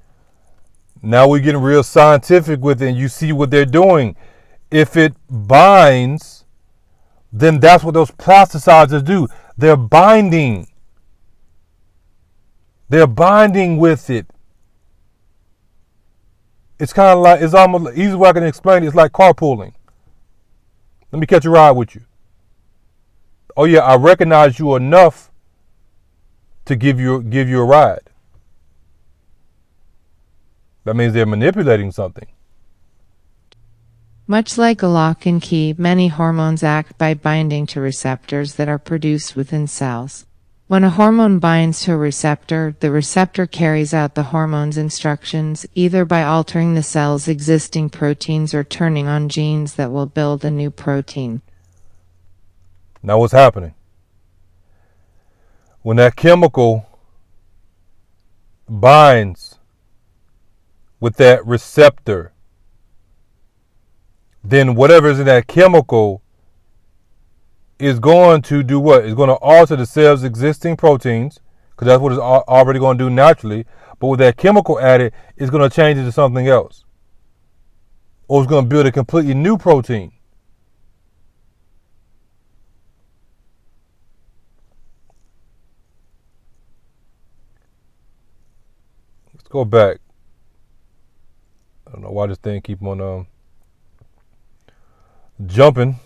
Now we're getting real scientific with it, and you see what they're doing. If it binds, then that's what those plasticizers do. They're binding. They're binding with it. It's kind of like, it's almost, easy way I can explain it, it's like carpooling. Let me catch a ride with you. Oh yeah, I recognize you enough to give you a ride. That means they're manipulating something. Much like a lock and key, many hormones act by binding to receptors that are produced within cells. When a hormone binds to a receptor, the receptor carries out the hormone's instructions, either by altering the cell's existing proteins or turning on genes that will build a new protein. Now what's happening? When that chemical binds with that receptor, then whatever is in that chemical is going to do what? It's going to alter the cell's existing proteins, because that's what it's already going to do naturally. But with that chemical added, it's going to change it to something else. Or it's going to build a completely new protein. Let's go back. I don't know why this thing keep on jumping.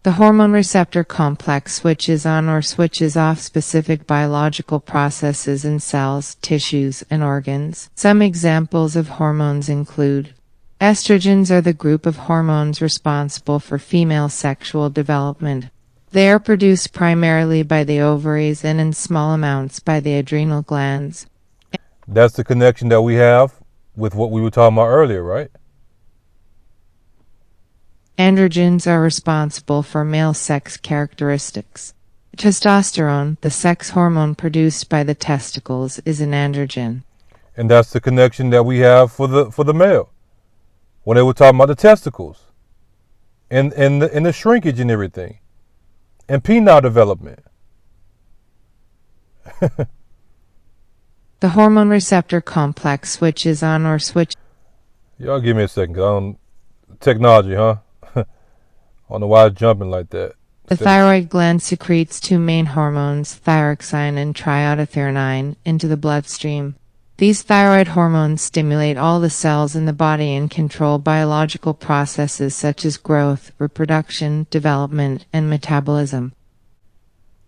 The hormone receptor complex switches on or switches off specific biological processes in cells, tissues, and organs. Some examples of hormones include estrogens are the group of hormones responsible for female sexual development. They are produced primarily by the ovaries and in small amounts by the adrenal glands. That's the connection that we have with what we were talking about earlier, right? Androgens are responsible for male sex characteristics. Testosterone, the sex hormone produced by the testicles, is an androgen. And that's the connection that we have for the male. When they were talking about the testicles and the shrinkage and everything. And penile development. The hormone receptor complex switches on or switch. Y'all give me a second, 'cause I don't, technology, huh? I don't know why it's jumping like that. The thyroid gland secretes two main hormones, thyroxine and triiodothyronine, into the bloodstream. These thyroid hormones stimulate all the cells in the body and control biological processes such as growth, reproduction, development, and metabolism.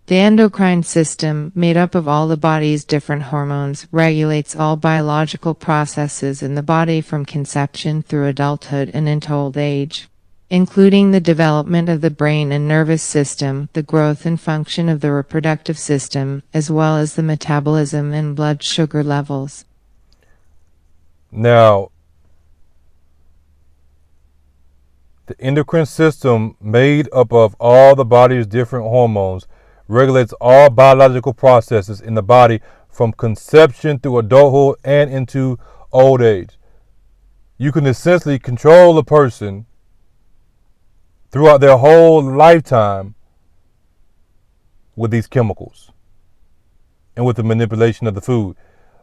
The endocrine system, made up of all the body's different hormones, regulates all biological processes in the body from conception through adulthood and into old age, including the development of the brain and nervous system, the growth and function of the reproductive system, as well as the metabolism and blood sugar levels. Now, the endocrine system, made up of all the body's different hormones, regulates all biological processes in the body from conception through adulthood and into old age. You can essentially control a person throughout their whole lifetime with these chemicals and with the manipulation of the food.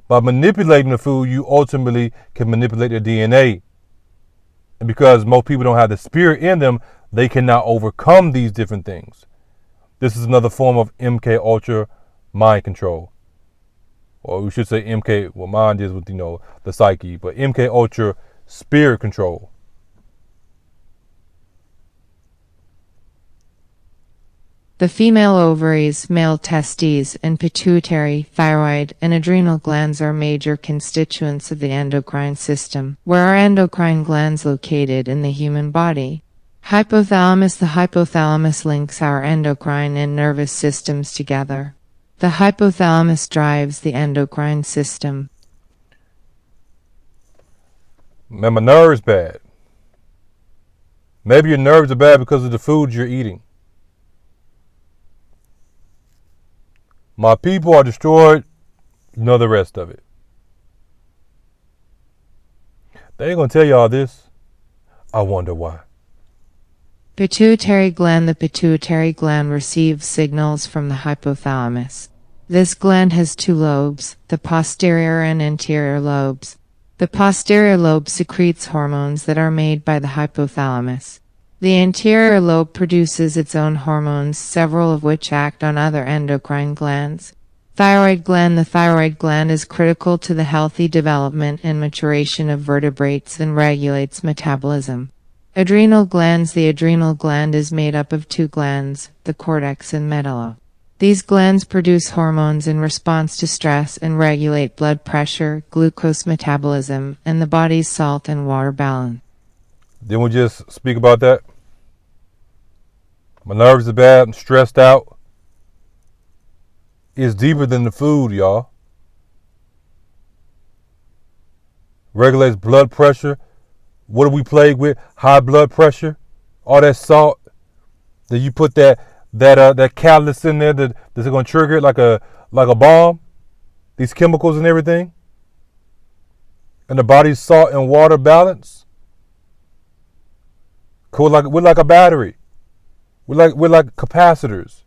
By manipulating the food, you ultimately can manipulate their DNA. And because most people don't have the spirit in them, they cannot overcome these different things. This is another form of MK Ultra mind control. Or we should say MK, well, mind is with, the psyche, but MK Ultra spirit control. The female ovaries, male testes, and pituitary, thyroid, and adrenal glands are major constituents of the endocrine system. Where are endocrine glands located in the human body? Hypothalamus. The hypothalamus links our endocrine and nervous systems together. The hypothalamus drives the endocrine system. Man, my nerves bad. Maybe your nerves are bad because of the food you're eating. My people are destroyed. You know the rest of it. They ain't gonna tell you all this. I wonder why. Pituitary gland. The pituitary gland receives signals from the hypothalamus. This gland has two lobes, the posterior and anterior lobes. The posterior lobe secretes hormones that are made by the hypothalamus. The anterior lobe produces its own hormones, several of which act on other endocrine glands. Thyroid gland. The thyroid gland is critical to the healthy development and maturation of vertebrates and regulates metabolism. Adrenal glands. The adrenal gland is made up of two glands, the cortex and medulla. These glands produce hormones in response to stress and regulate blood pressure, glucose metabolism, and the body's salt and water balance. Didn't we just speak about that? My nerves are bad. I'm stressed out. It's deeper than the food, y'all. Regulates blood pressure. What are we plagued with? High blood pressure. All that salt. Then you put that catalyst in there that's going to trigger it like a bomb. These chemicals and everything. And the body's salt and water balance. Cool, we're like a battery. We're like capacitors.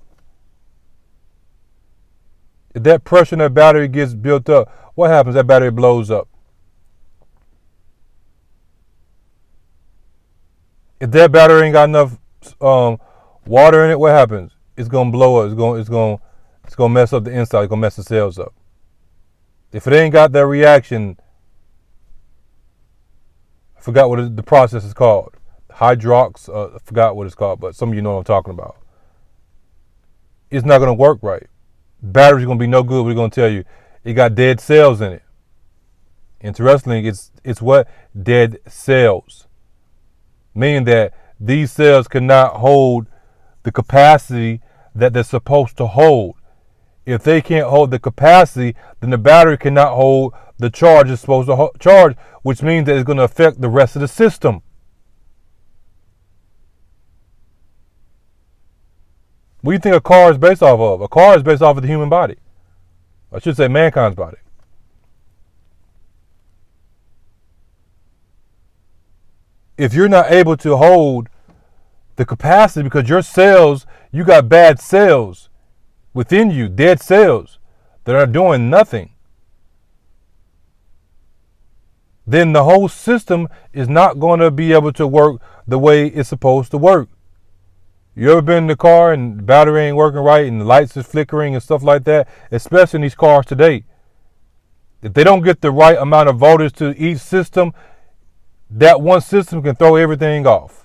If that pressure in that battery gets built up, what happens? That battery blows up. If that battery ain't got enough water in it, what happens? It's gonna blow up. It's gonna mess up the inside. It's gonna mess the cells up. If it ain't got that reaction, I forgot what the process is called. Hydrox. I forgot what it's called, but some of you know what I'm talking about. It's not gonna work right. Battery's gonna be no good. We're gonna tell you it got dead cells in it. Interestingly, it's what? Dead cells. Meaning that these cells cannot hold the capacity that they're supposed to hold. If they can't hold the capacity, then the battery cannot hold the charge it's supposed to charge, which means that it's going to affect the rest of the system. What do you think a car is based off of? A car is based off of the human body. I should say mankind's body. If you're not able to hold the capacity because your cells, you got bad cells within you, dead cells that are doing nothing, then the whole system is not going to be able to work the way it's supposed to work. You ever been in the car and the battery ain't working right and the lights is flickering and stuff like that, especially in these cars today? If they don't get the right amount of voltage to each system, that one system can throw everything off.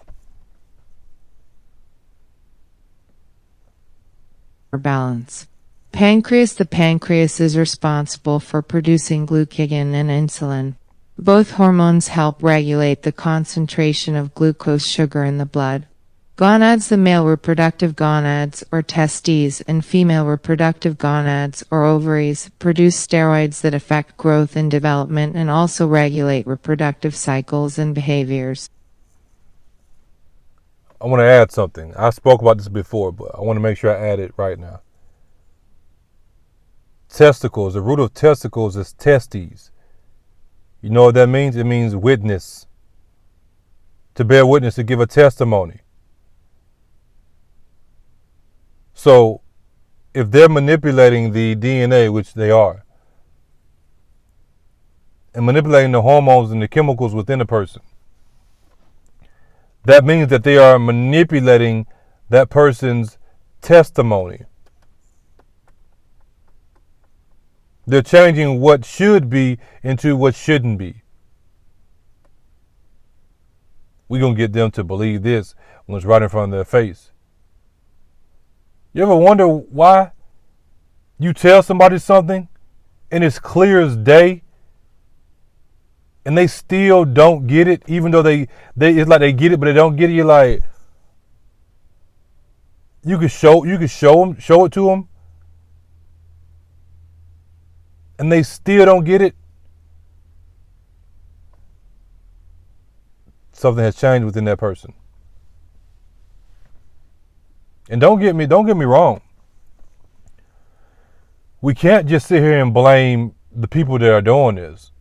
Balance. Pancreas. The pancreas is responsible for producing glucagon and insulin. Both hormones help regulate the concentration of glucose sugar in the blood. Gonads. The male reproductive gonads, or testes, and female reproductive gonads, or ovaries, produce steroids that affect growth and development and also regulate reproductive cycles and behaviors. I want to add something. I spoke about this before, but I want to make sure I add it right now. Testicles. The root of testicles is testes. You know what that means? It means witness. To bear witness, to give a testimony. So, if they're manipulating the DNA, which they are, and manipulating the hormones and the chemicals within a person, that means that they are manipulating that person's testimony. They're changing what should be into what shouldn't be. We're going to get them to believe this when it's right in front of their face. You ever wonder why you tell somebody something and it's clear as day and they still don't get it, even though they it's like they get it but they don't get it? You're like, you could show it to them, and they still don't get it, something has changed within that person. And don't get me wrong. We can't just sit here and blame the people that are doing this.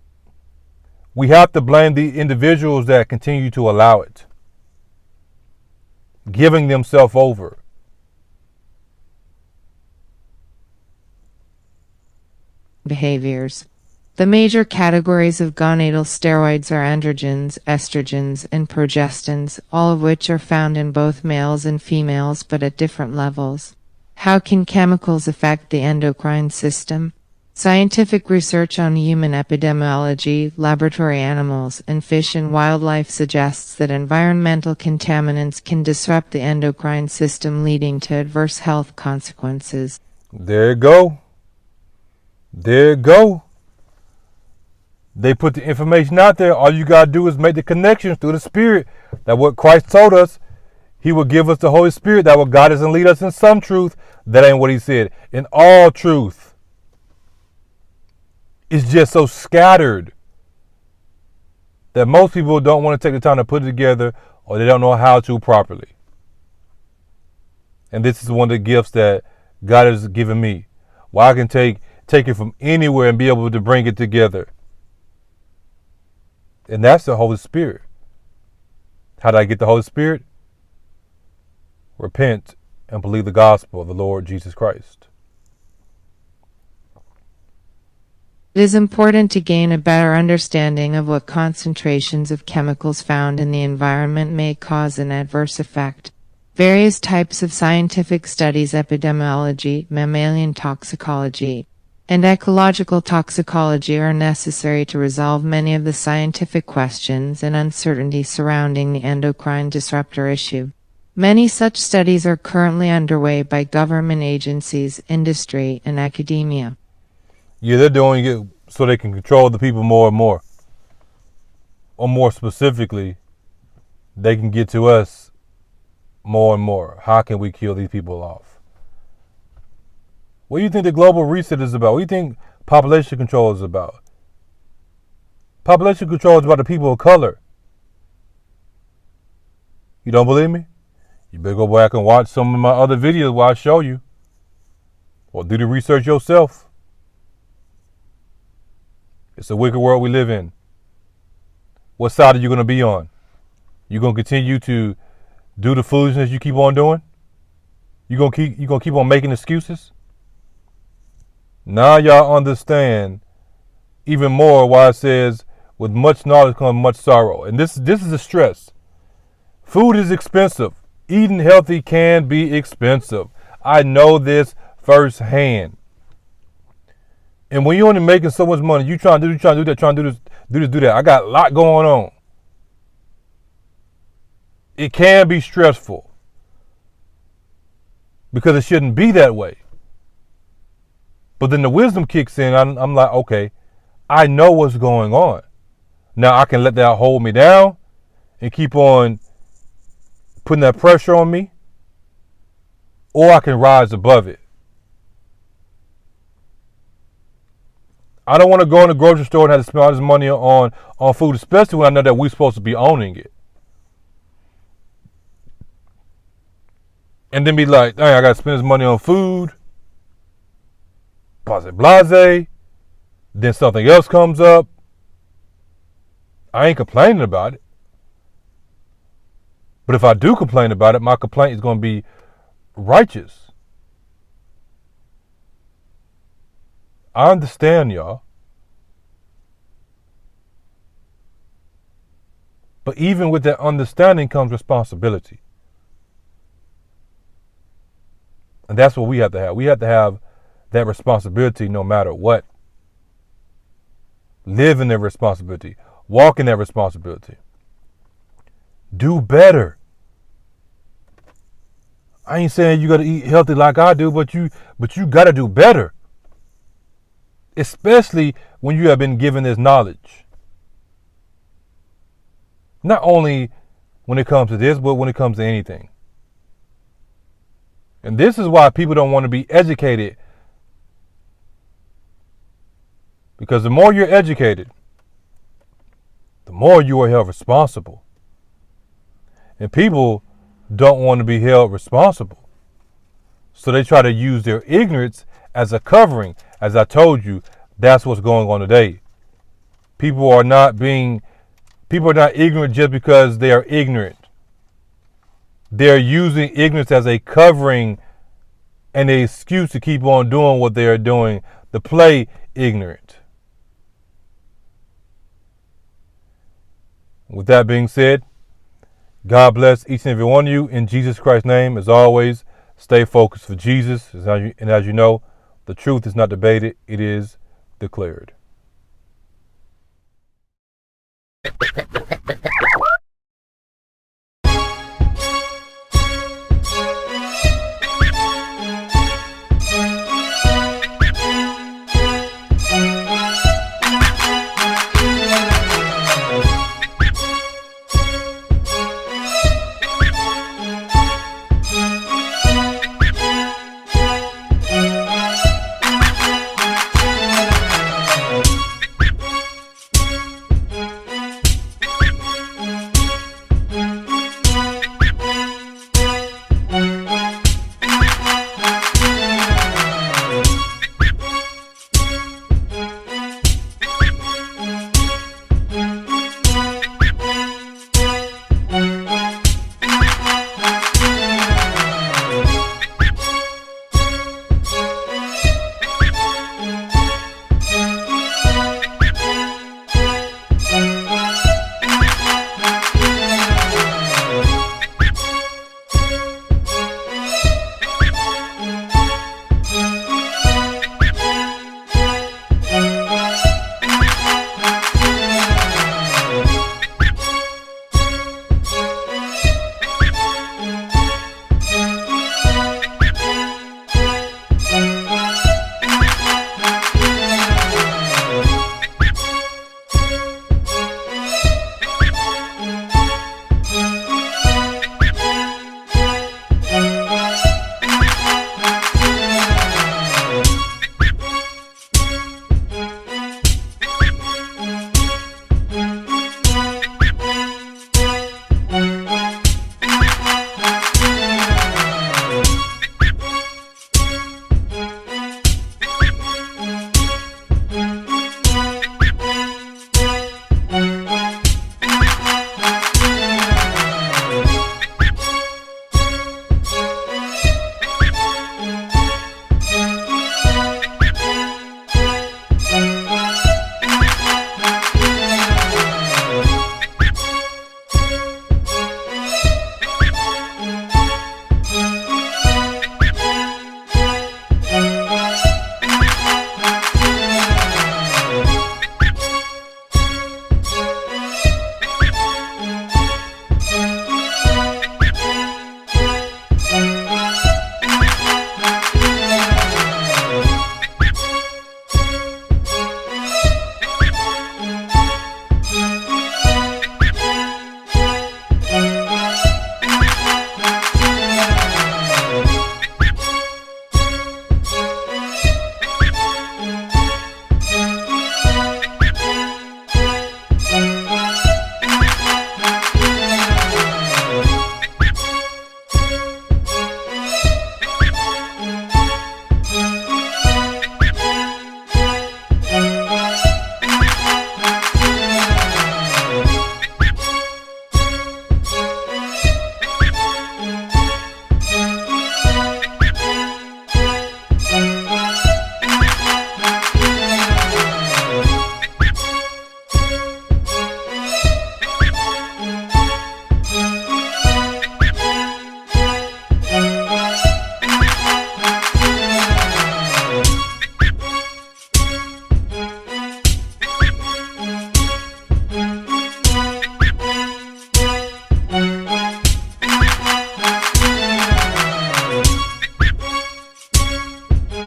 We have to blame the individuals that continue to allow it, giving themselves over. Behaviors. The major categories of gonadal steroids are androgens, estrogens, and progestins, all of which are found in both males and females but at different levels. How can chemicals affect the endocrine system? Scientific research on human epidemiology, laboratory animals, and fish and wildlife suggests that environmental contaminants can disrupt the endocrine system, leading to adverse health consequences. There you go. There you go. They put the information out there. All you got to do is make the connections through the Spirit. That what Christ told us. He will give us the Holy Spirit that will guide us and lead us in some truth. That ain't what he said. In all truth. It's just so scattered that most people don't want to take the time to put it together, or they don't know how to properly. And this is one of the gifts that God has given me. Where I can take it from anywhere and be able to bring it together. And that's the Holy Spirit. How did I get the Holy Spirit? Repent and believe the gospel of the Lord Jesus Christ. It is important to gain a better understanding of what concentrations of chemicals found in the environment may cause an adverse effect. Various types of scientific studies, epidemiology, mammalian toxicology, and ecological toxicology, are necessary to resolve many of the scientific questions and uncertainty surrounding the endocrine disruptor issue. Many such studies are currently underway by government agencies, industry, and academia. Yeah, they're doing it so they can control the people more and more. Or more specifically, they can get to us more and more. How can we kill these people off? What do you think the global reset is about? What do you think population control is about? Population control is about the people of color. You don't believe me? You better go back and watch some of my other videos where I show you. Or do the research yourself. It's a wicked world we live in. What side are you going to be on? You going to continue to do the foolishness you keep on doing? You going to keep on making excuses? Now y'all understand even more why it says, with much knowledge comes much sorrow. And this is a stress. Food is expensive. Eating healthy can be expensive. I know this firsthand. And when you're only making so much money, you trying to do that. I got a lot going on. It can be stressful because it shouldn't be that way. But then the wisdom kicks in. I'm like, okay, I know what's going on. Now I can let that hold me down and keep on putting that pressure on me, or I can rise above it. I don't want to go in the grocery store and have to spend all this money on food, especially when I know that we're supposed to be owning it. And then be like, dang, I got to spend this money on food. Blase. Then something else comes up. I ain't complaining about it. But if I do complain about it, my complaint is going to be righteous. I understand, y'all. But even with that understanding comes responsibility. And that's what we have to have. We have to have that responsibility no matter what. Live in that responsibility. Walk in that responsibility. Do better. I ain't saying you got to eat healthy like I do, but you got to do better. Especially when you have been given this knowledge. Not only when it comes to this, but when it comes to anything. And this is why people don't want to be educated Because the more you're educated, the more you are held responsible. And people don't want to be held responsible. So they try to use their ignorance as a covering. As I told you, that's what's going on today. People are not ignorant just because they are ignorant. They're using ignorance as a covering and an excuse to keep on doing what they are doing, to play ignorant. With that being said, God bless each and every one of you in Jesus Christ's name. As always, stay focused for Jesus. And as you know, the truth is not debated, it is declared.